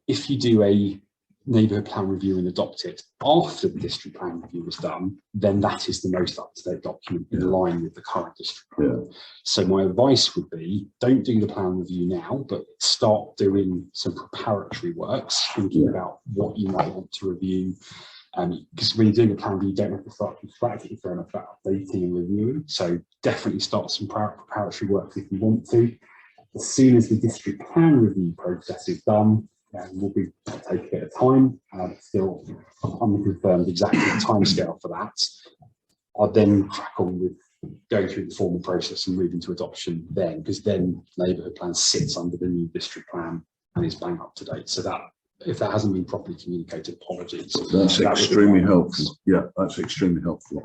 If you do a neighbourhood plan review and adopt it after the district plan review is done, then that is the most up-to-date document in line with the current district plan. So my advice would be, don't do the plan review now, but start doing some preparatory works, thinking about what you might want to review. Because when you're doing a plan review, you don't have to start from scratch, it's very much about updating and reviewing. So definitely start some preparatory work if you want to. As soon as the district plan review process is done, will be take a bit of time. Still unconfirmed exactly the timescale for that. I'll then crack on with going through the formal process and moving to adoption then, because then neighbourhood plan sits under the new district plan and is bang up to date. So that, if that hasn't been properly communicated, apologies. That's extremely helpful. Yeah, that's extremely helpful.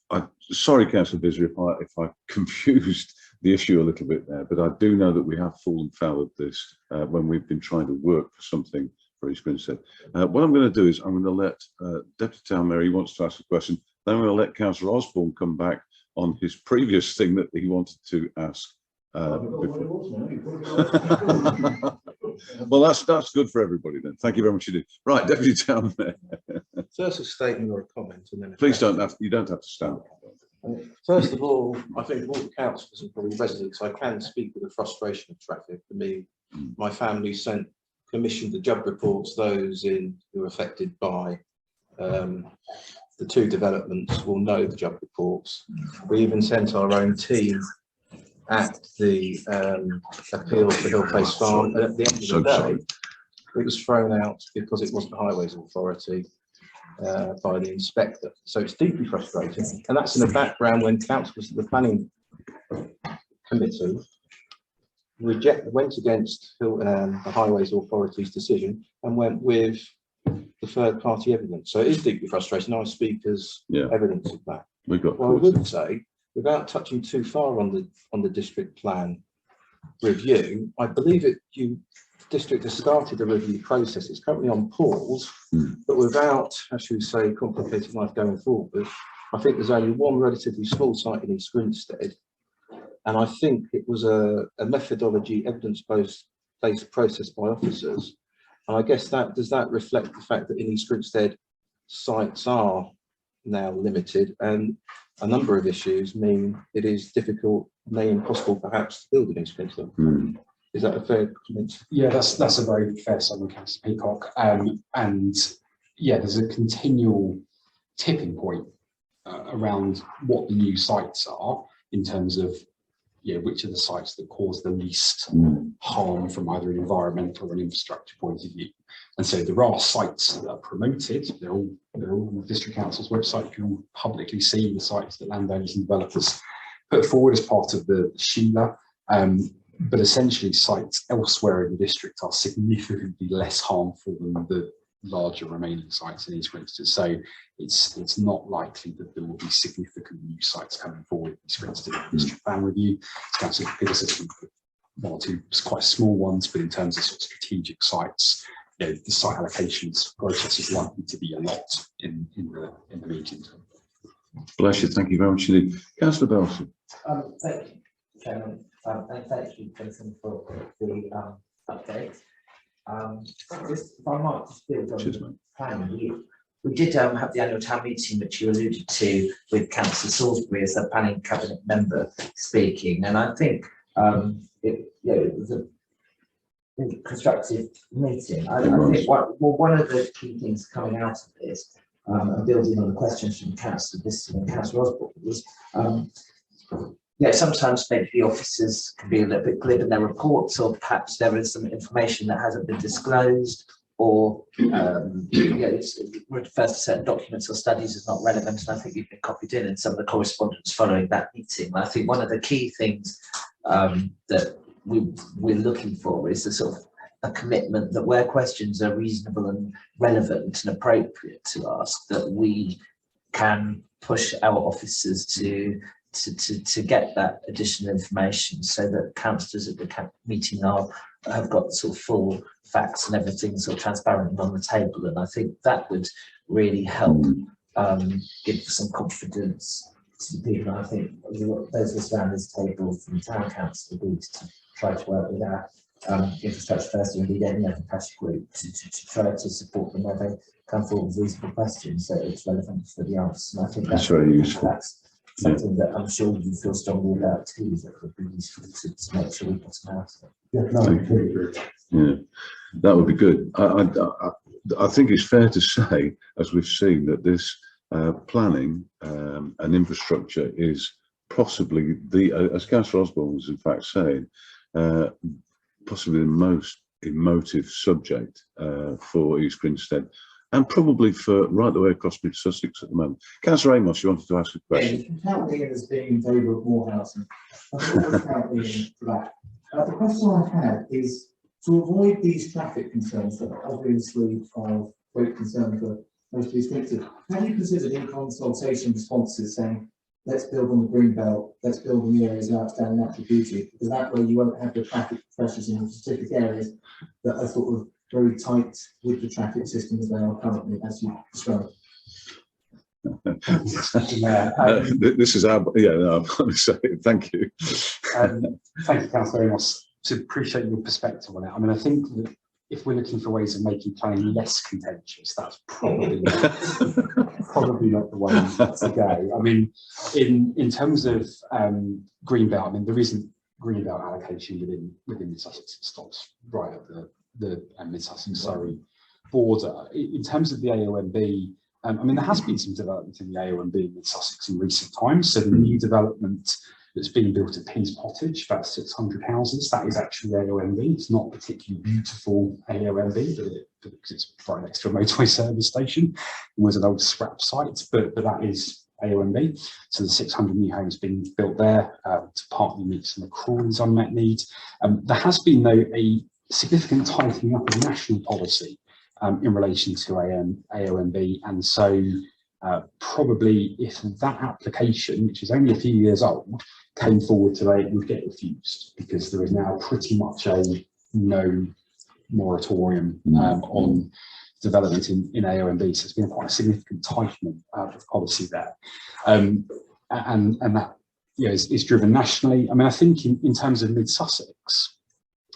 I'm sorry, Councillor Bisley, if I confused the issue a little bit there, but I do know that we have fallen foul of this when we've been trying to work for something for East Grinstead. What I'm going to do is I'm going to let Deputy Town Mayor, he wants to ask a question, then I'm going to let Councillor Osborne come back on his previous thing that he wanted to ask. Well, that's good for everybody then. Thank you very much indeed. Right, Deputy Town Mayor. First a statement or a comment, and then Please don't have, you don't have to stand. First of all, I think all the councillors and probably residents, I can speak with the frustration of traffic. For me, my family commissioned the job reports, those who were affected by the two developments will know the job reports. We even sent our own team at the appeal for Hill Place Farm, and at the end of the day, it was thrown out because it wasn't the Highways Authority by the inspector. So it's deeply frustrating, and that's in the background when councillors of the planning committee went against the Highways Authority's decision and went with the third-party evidence. So it is deeply frustrating. I speak as evidence of that. We've got. Well, I would say, without touching too far on the district plan review, I believe the district has started a review process. It's currently on pause, but without, as you say, complicating life going forward, I think there's only one relatively small site in East Grinstead, and I think it was a methodology evidence-based process by officers. And I guess does that reflect the fact that in East Grinstead sites are now limited, and a number of issues mean it is difficult, may impossible perhaps to build in East Grinstead. Is that a fair comment? Yeah, that's a very fair summary, Councillor Peacock. And yeah, there's a continual tipping point around what the new sites are in terms of which are the sites that cause the least harm from either an environmental or an infrastructure point of view. And so there are sites that are promoted. They're all on the District Council's website. You can all publicly see the sites that landowners and developers put forward as part of the Sheila. But essentially sites elsewhere in the district are significantly less harmful than the larger remaining sites in East Grinstead. So it's not likely that there will be significant new sites coming forward in East Grinstead in the district plan review. Councillor Peterson, one or two quite small ones, but in terms of sort of strategic sites, the site allocations process is likely to be a lot in the medium term. Bless you, thank you very much indeed. Councillor Belson. Thank you, Chairman. And thank you, Jason, for the update. Just, if I might just build on the planning, we did have the annual town meeting, which you alluded to, with Councillor Salisbury as a planning cabinet member speaking, and I think it was a constructive meeting. I think one of the key things coming out of this, and building on the questions from Councillor Bisley and Councillor Osborne, was Yeah, sometimes maybe the officers can be a little bit glib in their reports, or perhaps there is some information that hasn't been disclosed, or it refers to certain documents or studies as not relevant, and I think you've been copied in some of the correspondence following that meeting. I think one of the key things that we're looking for is a sort of a commitment that where questions are reasonable and relevant and appropriate to ask, that we can push our officers to get that additional information, so that councillors at the meeting have got sort of full facts and everything sort of transparent on the table. And I think that would really help give some confidence to the people. And I think those of us around this table from town council need to try to work with our infrastructure first, and indeed any other press group to try to support them where they come forward with reasonable questions that it's relevant for the answer. And I think That's very useful. That's something that I'm sure you feel strongly about too, that would be useful to make sure we put some out. Yeah, that would be good. I think it's fair to say, as we've seen, that this planning and infrastructure is possibly as Councillor Osborne was in fact saying, possibly the most emotive subject for East Grinstead, and probably for right the way across mid Sussex at the moment. Councillor Amos, you wanted to ask a question? Yeah, you can count me in as being in favour of more housing. I can always count me in for that. The question I had is, to avoid these traffic concerns that are obviously of great concern for most of these Grinstead, have you considered in consultation responses saying, let's build on the green belt, let's build on the areas of outstanding natural beauty, because that way you won't have the traffic pressures in specific areas that are sort of very tight with the traffic system as they are currently, as you described. This is our, yeah, no, I'm going to say it. Thank you. Thank you, Councillor Amos. To appreciate your perspective on it. I mean, I think that if we're looking for ways of making planning less contentious, that's probably not the way to go. I mean, in terms of greenbelt, I mean, there isn't greenbelt allocation within Mid Sussex. It stops right at the Mid Sussex Surrey border. In terms of the AONB, I mean, there has been some development in the AONB in Mid Sussex in recent times. So the new development that's being built at Pease Pottage, about 600 houses, that is actually AONB. It's not particularly beautiful AONB, because it's right next to a motorway service station. It was an old scrap site, but that is AONB. So the 600 new homes being built there to partly meet some of Crawley's unmet needs. There has been, though, a significant tightening up of national policy in relation to AONB, and so probably if that application, which is only a few years old, came forward today, it would get refused, because there is now pretty much a no moratorium on development in AONB. So it's been quite a significant tightening of policy there, and that, you know, is driven nationally. I mean, I think in terms of Mid Sussex,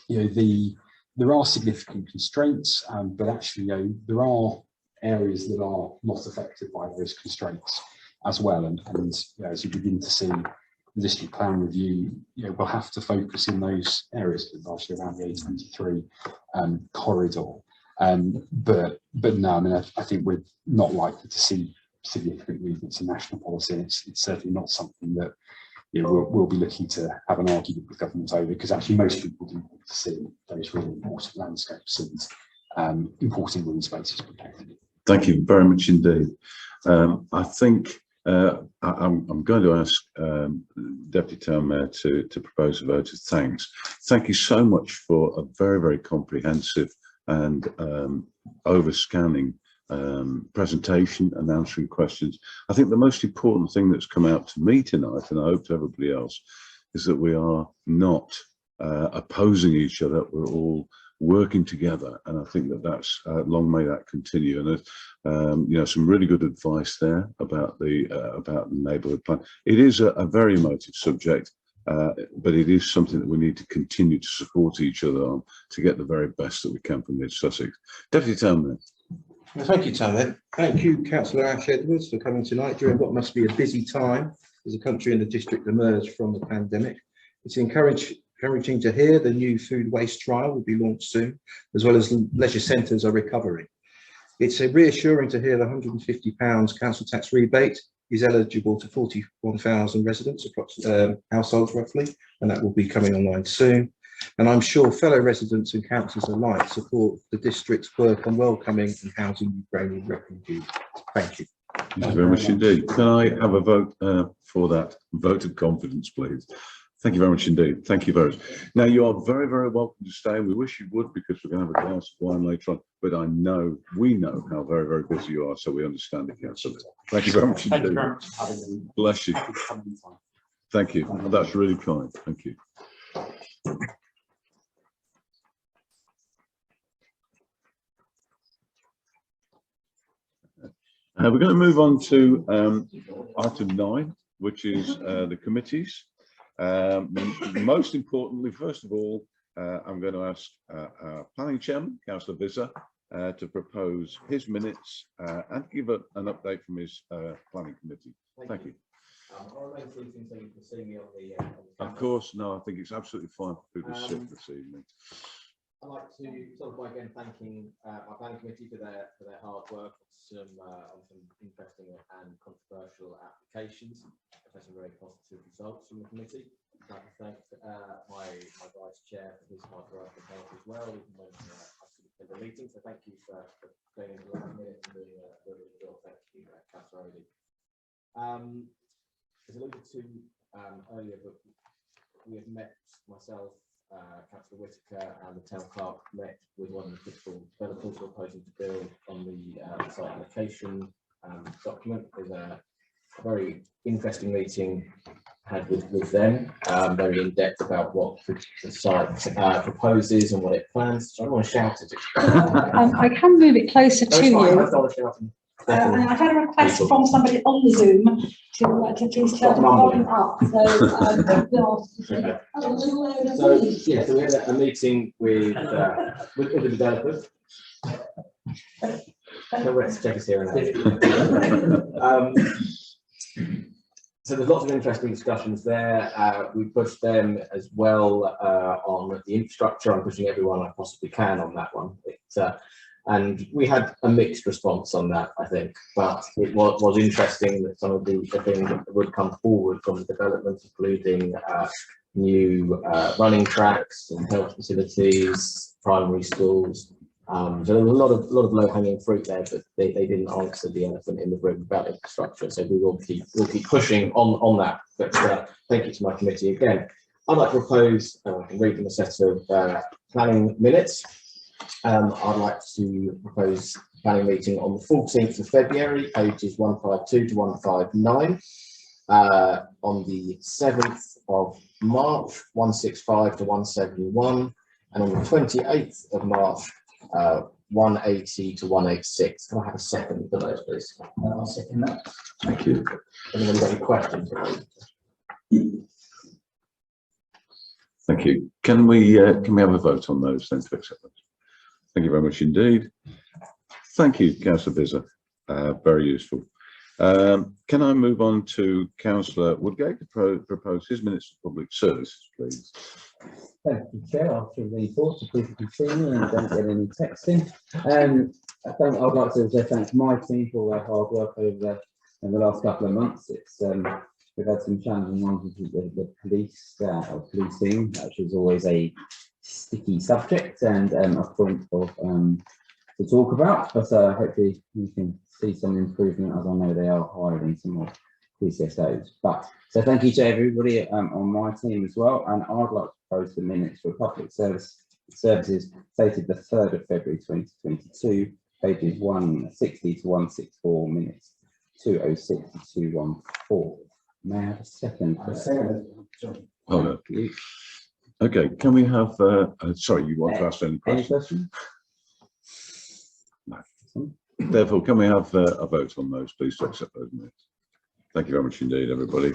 you know, there are significant constraints, but actually, you know, there are areas that are not affected by those constraints as well. And you know, as you begin to see the district plan review, you know, we'll have to focus in those areas, largely around the A23 corridor. But no, I mean, I think we're not likely to see significant movements in national policy. It's certainly not something that, you know, we'll be looking to have an argument with government over, because actually most people do want to see those really important landscapes and important green spaces protected. Thank you very much indeed. I think I'm going to ask Deputy Town Mayor to propose a vote of thanks. Thank you so much for a very, very comprehensive and over-scanning presentation and answering questions. I think the most important thing that's come out to me tonight, and I hope to everybody else, is that we are not opposing each other. We're all working together, and I think that that's long may that continue. And you know, some really good advice there about the neighbourhood plan. It is a very emotive subject, but it is something that we need to continue to support each other on to get the very best that we can from Mid Sussex. Deputy Town Mayor. Well, thank you, Town. Thank you, Councillor Ash Edwards, for coming tonight during what must be a busy time as the country and the district emerge from the pandemic. It's encouraging to hear the new food waste trial will be launched soon, as well as leisure centres are recovering. It's reassuring to hear the £150 council tax rebate is eligible to 41,000 residents, households roughly, and that will be coming online soon. And I'm sure fellow residents and councillors alike support the district's work on welcoming and housing Ukrainian refugees. Thank you. Thank you very much indeed. Can I have a vote for that vote of confidence, please? Thank you very much indeed. Thank you very much. Now, you are very, very welcome to stay. We wish you would, because we're going to have a glass of wine later on. But I know, we know how very, very busy you are, so we understand it, Councillor. Thank you very much indeed. Thank you very much for having me. Bless you. Thank you. Well, that's really kind. Thank you. We're going to move on to item 9, which is the committees. Most importantly, first of all, I'm going to ask our planning chairman, Councillor Visser, to propose his minutes and give an update from his planning committee. Thank you. Of course, no, I think it's absolutely fine for people to sit this evening. I'd like to start by again thanking our planning committee for their hard work on some interesting and controversial applications. I've had some very positive results from the committee. I'd like to thank my vice chair for his hard work and help as well, even when I couldn't attend the meeting. So thank you for staying in the last minute and doing a really good job. Thank you, Councillor Odie. As alluded to earlier, but we have met, myself, Councillor Whitaker and the town clerk met with one of the principal developers proposing to build on the site location document. There's a very interesting meeting had with them, very in depth about what the site proposes and what it plans. So I don't want to shout at it. I can move it closer to you. And I've had a request from somebody on the Zoom to please turn the volume up. So we had a meeting with the developers. Let's check us here now. So there's lots of interesting discussions there. We pushed them as well on the infrastructure. I'm pushing everyone I possibly can on that one. And we had a mixed response on that, I think, but it was interesting that some of the things that would come forward from the development, including new running tracks and health facilities, primary schools. So there was a lot of low-hanging fruit there, but they didn't answer the elephant in the room about infrastructure. So we'll keep pushing on that. But thank you to my committee again. I'd like to propose, I can read them a set of planning minutes. I'd like to propose planning meeting on the 14th of February, pages 152 to 159. On the 7th of March, 165 to 171. And on the 28th of March, 180 to 186. Can I have a second for those, please? I'll second that. Thank you. Anyone got any questions? Thank you. Can we have a vote on those then to accept those? Thank you very much indeed. Thank you, Councillor Visser. Very useful. Can I move on to Councillor Woodgate to propose his minutes of public services, please? Thank you, Chair. After the report, so people can see me and don't get any texting. I'd like to say thank my team for their hard work over in the last couple of months. We've had some challenging ones with the police or policing, which is always a sticky subject and a point of to talk about. But hopefully you can see some improvement, as I know they are hiring some more PCSOs. But so thank you to everybody on my team as well. And I'd like to propose the minutes for public services dated the 3rd of February 2022, pages 160 to 164, minutes 206 to 214. May I have a second? Hold on. Okay, can we have, sorry, you want to ask any questions? Any questions? No. Therefore, can we have a vote on those, please, to accept those minutes? Thank you very much indeed, everybody.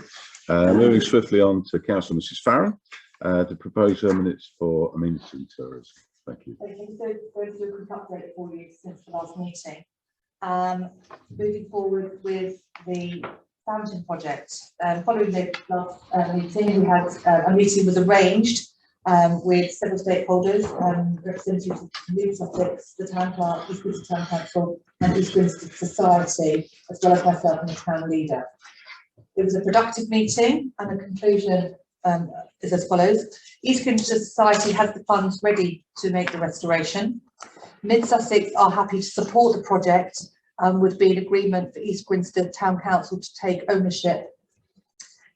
Moving swiftly on to Councillor Mrs. Farron to propose her minutes for amenity and tourism. Thank you. Okay, so going to do a quick update for you since the last meeting. Moving forward with the fountain project. Following the last meeting, we had a meeting was arranged with several stakeholders, representatives of New Sussex, the Town Clerk, East Grinstead Town Council and East Grinstead Society, as well as myself and the Town Leader. It was a productive meeting and the conclusion is as follows. East Grinstead Society has the funds ready to make the restoration. Mid Sussex are happy to support the project and would be an agreement for East Grinstead Town Council to take ownership.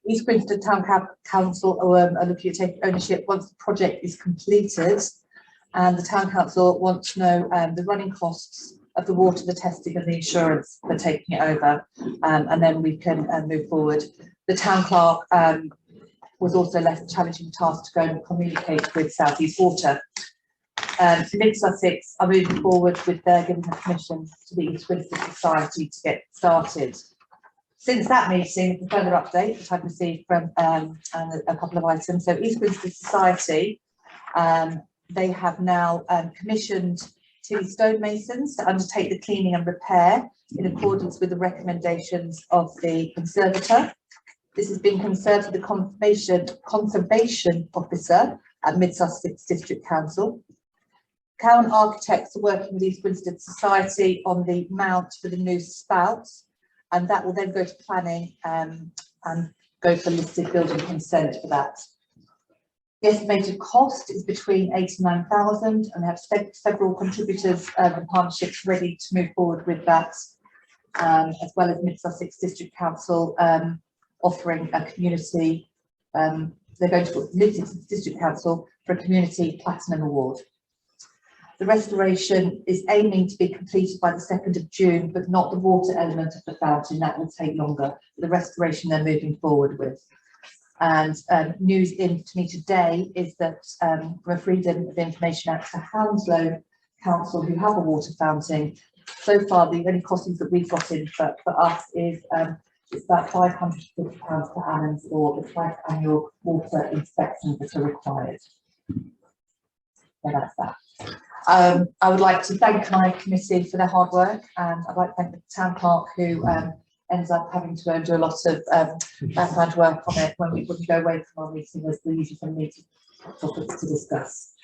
East Grinstead Town Council are looking at taking ownership once the project is completed, and the Town Council wants to know the running costs of the water, the testing and the insurance for taking it over, and then we can move forward. The Town Clerk was also left a challenging task to go and communicate with South East Water. Mid Sussex are moving forward with giving the permission to the East Grinstead Society to get started. Since that meeting, a further update that I've received from and a couple of items. So East Grinstead Society, they have now commissioned 2 stonemasons to undertake the cleaning and repair in accordance with the recommendations of the conservator. This has been confirmed to the conservation officer at Mid Sussex District Council. Cowan Architects are working with East Grinstead Society on the mount for the new spout, and that will then go to planning and go for listed building consent for that. The estimated cost is between 8 and 9,000, and they have several contributors and partnerships ready to move forward with that, as well as Mid Sussex District Council offering a community, they're going to Mid Sussex District Council for a community platinum award. The restoration is aiming to be completed by the 2nd of June, but not the water element of the fountain. That will take longer. The restoration they're moving forward with. And news in to me today is that from a Freedom of Information Act for Hounslow Council, who have a water fountain, so far the only costings that we've got in for us is it's about £550 per annum for the twice annual water inspections that are required. So that's that. I would like to thank my committee for their hard work, and I'd like to thank the Town Clerk who ends up having to do a lot of background work on it when we go away from our meeting, as we usually some meeting topics to discuss.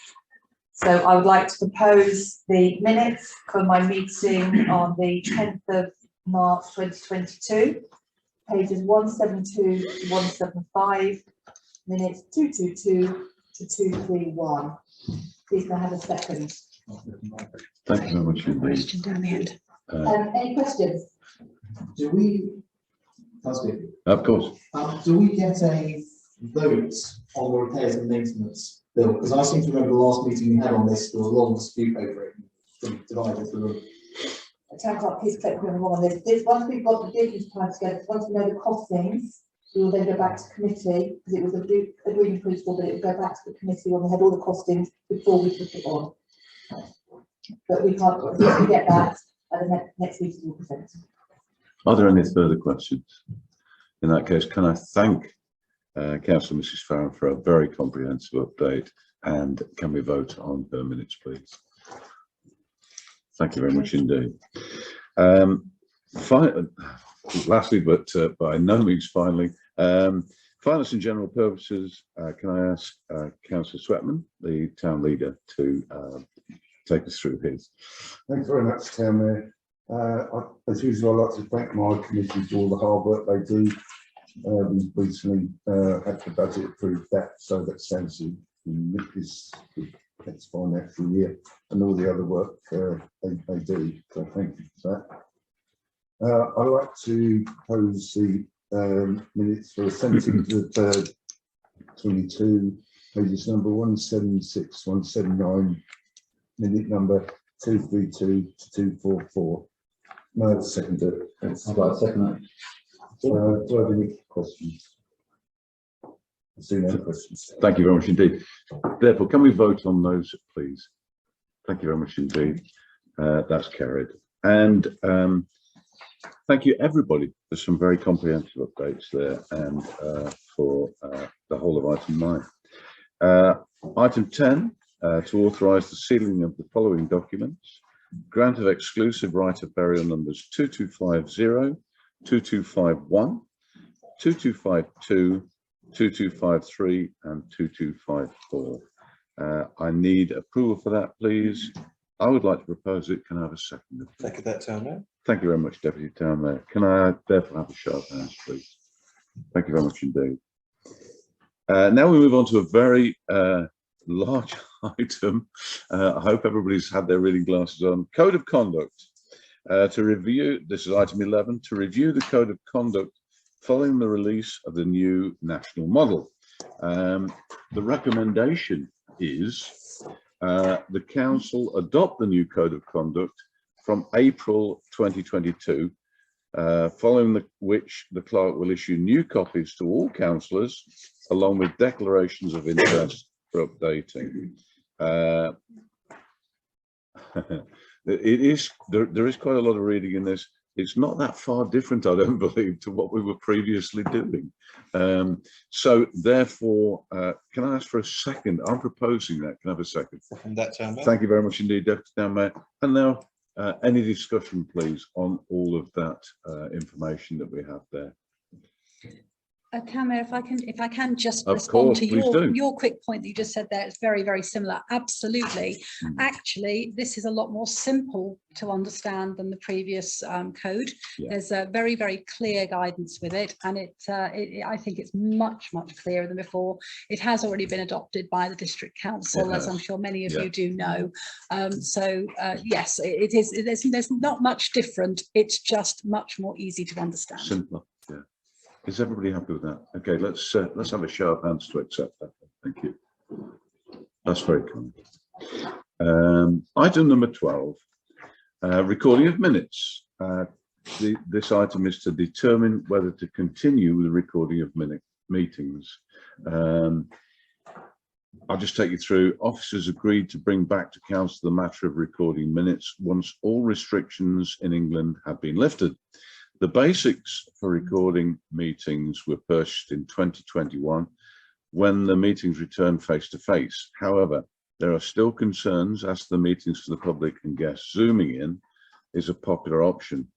So I would like to propose the minutes for my meeting on the 10th of March 2022, pages 172 to 175, minutes 222 to 231. Please can I have a second? Thank you very much indeed. Question down the end. Any questions? Do we, Of course. do we get a vote on the repairs and maintenance bill? Because I seem to remember the last meeting we had on this, there was a long dispute over it, and divided the room. Town Clerk, please click on this. Once we've got the business plan together, once we know the costings, we will then go back to committee, because it was a agreement principle, but it would go back to the committee when we had all the costings before we took it on. But we can't, if we get that, and the next meeting will present. Are there any further questions? In that case, can I thank Councillor Mrs. Farron for a very comprehensive update, and can we vote on her minutes, please? Thank you very much indeed. Lastly, but by no means finally, finance and general purposes, can I ask Councillor Sweatman, the Town Leader, to take us through his? Thanks very much, Town Mayor. As usual, I'd like to thank my committee for all the hard work they do. We recently had the budget approved, that so that stands in that's fine after a year, and all the other work they do. So thank you for that. I'd like to propose the minutes for the 17th of the 3rd, 22, pages number 176, 179, minute number 232 to 244. No, second it. I'd like to second that. Do I have any questions? I see no questions. Thank you very much indeed. Therefore, can we vote on those, please? Thank you very much indeed. That's carried. And thank you everybody for some very comprehensive updates there, and for the whole of item 9. Item 10, to authorise the sealing of the following documents. Grant of exclusive right of burial numbers 2250, 2251, 2252, 2253 and 2254. I need approval for that, please. I would like to propose it. Can I have a second? Second that, Town Mayor. Thank you very much, Deputy Town Mayor. Can I therefore have a show of hands, please? Thank you very much indeed. Now we move on to a very large item. I hope everybody's had their reading glasses on. Code of Conduct. To review, this is item 11, to review the Code of Conduct following the release of the new national model. The recommendation is the council adopt the new Code of Conduct from April 2022, following which the clerk will issue new copies to all councillors, along with declarations of interest for updating. There is quite a lot of reading in this. It's not that far different, I don't believe, to what we were previously doing. So therefore, can I ask for a second? I'm proposing that. Can I have a second? Second that, Town Mayor. Thank you very much indeed, Deputy Town Mayor. And now, any discussion, please, on all of that information that we have there? Town Mayor, if I can just Of respond course, to please do. your quick point that you just said there, it's very, very similar. Absolutely. Actually, this is a lot more simple to understand than the previous code. Yeah. There's a very, very clear guidance with it, and I think it's much, much clearer than before. It has already been adopted by the district council, as I'm sure many of you do know. Yes, it is. There's not much different. It's just much more easy to understand. Simpler. Yeah. Is everybody happy with that? Okay, let's have a show of hands to accept that. Thank you. That's very kind. Item number 12, recording of minutes. This item is to determine whether to continue with the recording of meetings. I'll just take you through. Officers agreed to bring back to council the matter of recording minutes once all restrictions in England have been lifted. The basics for recording meetings were purchased in 2021 when the meetings returned face to face. However, there are still concerns as to the meetings for the public and guests. Zooming in is a popular option.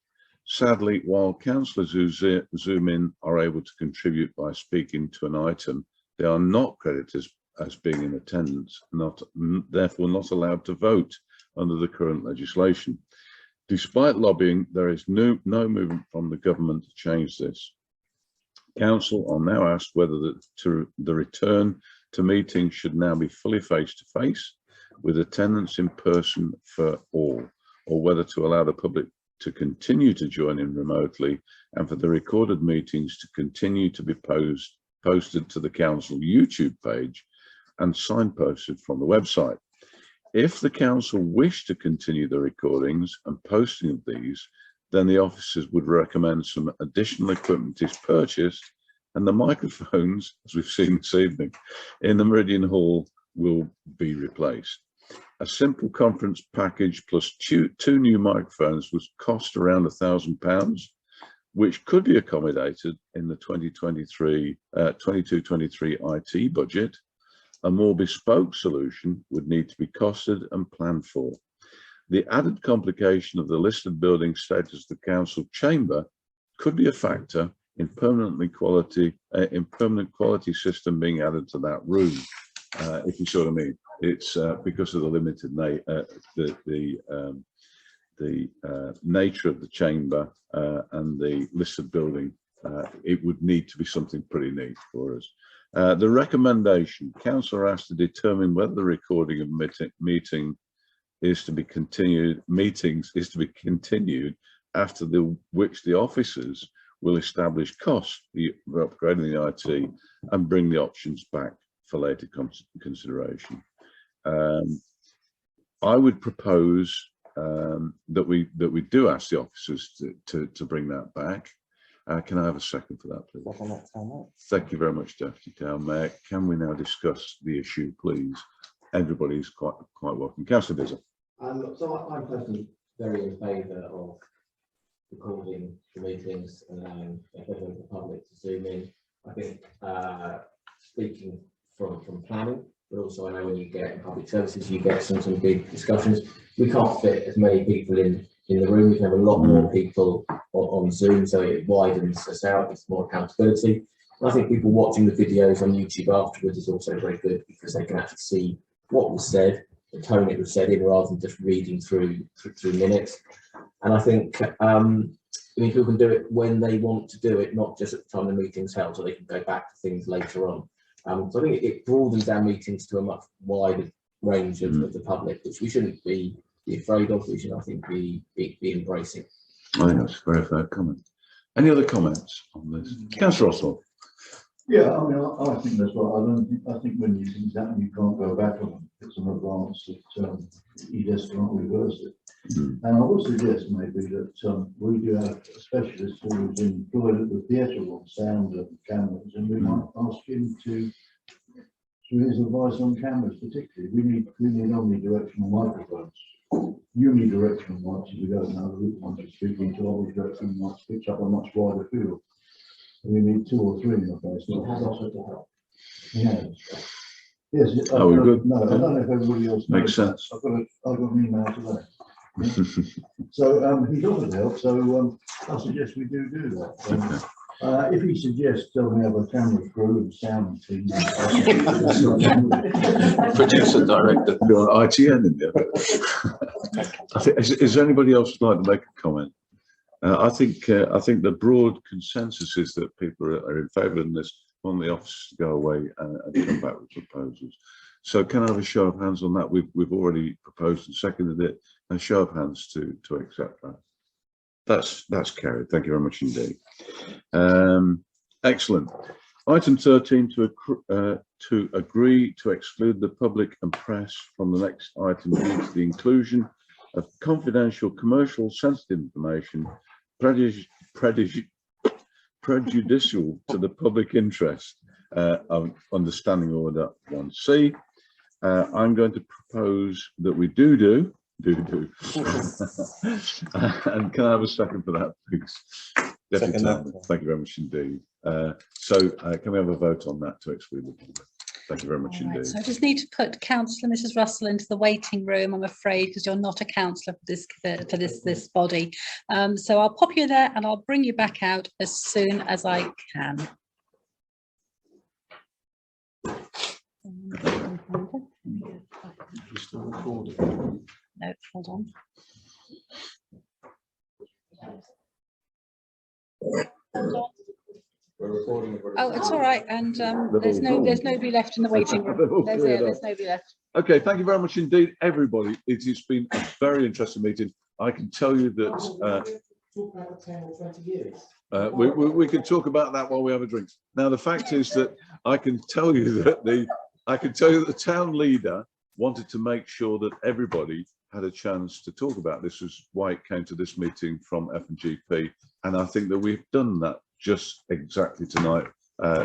Sadly, while councillors who zoom in are able to contribute by speaking to an item, they are not credited as being in attendance, therefore not allowed to vote under the current legislation. Despite lobbying, there is no movement from the government to change this. Council are now asked whether the return to meetings should now be fully face-to-face with attendance in person for all, or whether to allow the public to continue to join in remotely and for the recorded meetings to continue to be posted to the council YouTube page and signposted from the website. If the council wish to continue the recordings and posting of these, then the officers would recommend some additional equipment is purchased, and the microphones, as we've seen this evening, in the Meridian Hall will be replaced. A simple conference package plus two new microphones would cost around £1,000, which could be accommodated in the 22-23 IT budget. A more bespoke solution would need to be costed and planned for. The added complication of the listed building status of the council chamber could be a factor in permanent quality system being added to that room. If you sort of mean, it's because of the limited nature of the chamber and the listed building. It would need to be something pretty neat for us. The recommendation, council are asked to determine whether the recording of meetings is to be continued after which the officers will establish costs for upgrading the IT and bring the options back for later consideration. I would propose that we do ask the officers to bring that back. Can I have a second for that, please? Thank you very much, Deputy Town Mayor. Can we now discuss the issue, please? Everybody's quite welcome. Councillor Bizzard. So I'm personally very in favour of recording the meetings and allowing the public to zoom in. I think speaking from planning, but also I know when you get in public services, you get some big discussions. We can't fit as many people in the room. We can have a lot more people on Zoom, so it widens us out. It's more accountability. And I think people watching the videos on YouTube afterwards is also very good because they can actually see what was said, the tone it was said in, rather than just reading through minutes. And I think people can do it when they want to do it, not just at the time the meeting's held, so they can go back to things later on. So I think it broadens our meetings to a much wider range of the public, which we shouldn't be afraid of. We should, I think, be embracing. I think that's a very fair comment. Any other comments on this? Councillor Oswald. Yeah, I mean, I think that's right. I think when these things happen, you can't go back on them. It's an advance that you just can't reverse it. And I would suggest maybe that we do have a specialist who is employed at the theatre on sound and cameras, and we might ask him to his advice on cameras particularly. We need omnidirectional microphones. Unidirectional mics, if we don't know the route ones are speaking to, omnidirectional mics pitch up a much wider field. We need 2 or 3 in the place. Yeah. Yes. Oh, we're good. No, I don't know if everybody else makes sense. I've got an email today. So he's offered help. So I suggest we do that. If he suggests we have a camera crew and sound team, producer director, ITN in there. I think, is there anybody else who'd like to make a comment? I think the broad consensus is that people are in favour of this. Want the office to go away and come back with proposals. So can I have a show of hands on that? We've already proposed and seconded it. A show of hands to accept that. That's carried. Thank you very much indeed. Excellent. Item 13 to agree to exclude the public and press from the next item due to the inclusion of confidential, commercial, sensitive information prejudicial to the public interest of understanding order 1C. I'm going to propose that we do. And can I have a second for that, please? Deputy Chairman, thank you very much indeed. Can we have a vote on that to exclude the public? Thank you very much indeed. So I just need to put Councillor Mrs. Russell into the waiting room, I'm afraid, because you're not a councillor for this body. So I'll pop you there and I'll bring you back out as soon as I can. No, hold on. Oh, it's all right, and there's nobody left in the waiting room. There's nobody left. Okay, thank you very much indeed, everybody. It has been a very interesting meeting. I can tell you that Talk about 10 or 20 years. We can talk about that while we have a drink. Now, the fact is that I can tell you that the town leader wanted to make sure that everybody had a chance to talk about this. Was why it came to this meeting from F&GP, and I think that we've done that just exactly tonight.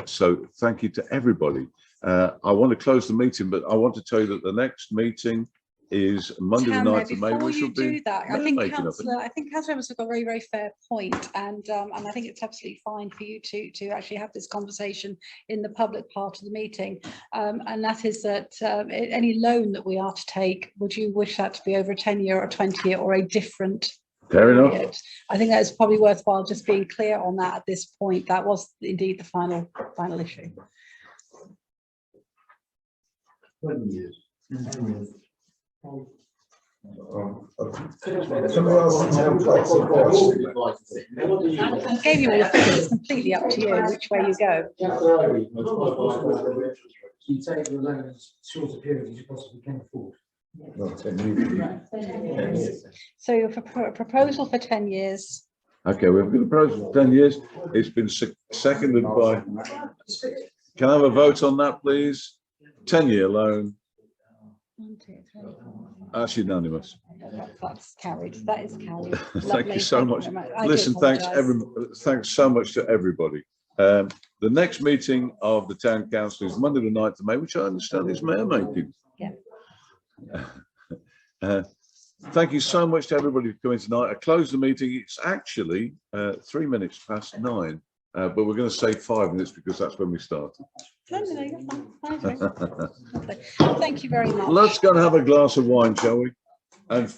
So thank you to everybody. I want to close the meeting, but I want to tell you that the next meeting is Monday the 9th of May. Before which you will be do that, I think Councillor Evans has got a very, very fair point, and I think it's absolutely fine for you to actually have this conversation in the public part of the meeting, and that is that any loan that we are to take, would you wish that to be over a 10-year or a 20-year or a different Fair enough. period? I think that is probably worthwhile just being clear on that at this point. That was indeed the final issue. 20 years. I gave you all the figures. It's completely up to you which way you go. You take the loan as short a period as you possibly can afford. So your proposal for 10 years. Okay, we've got a proposal for 10 years. It's been seconded by. Can I have a vote on that, please? 10-year loan. 1, 2, 3, 4. That's unanimous. That's carried. That is carried. Thank you so much. Listen, thanks so much to everybody. The next meeting of the Town Council is Monday the 9th of May, which I understand is mayor making. Yeah. Thank you so much to everybody for coming tonight. I close the meeting. It's actually 3 minutes past 9, but we're going to say 5 minutes because that's when we started. No, you're fine. Thank you very much. Let's go and have a glass of wine, shall we? And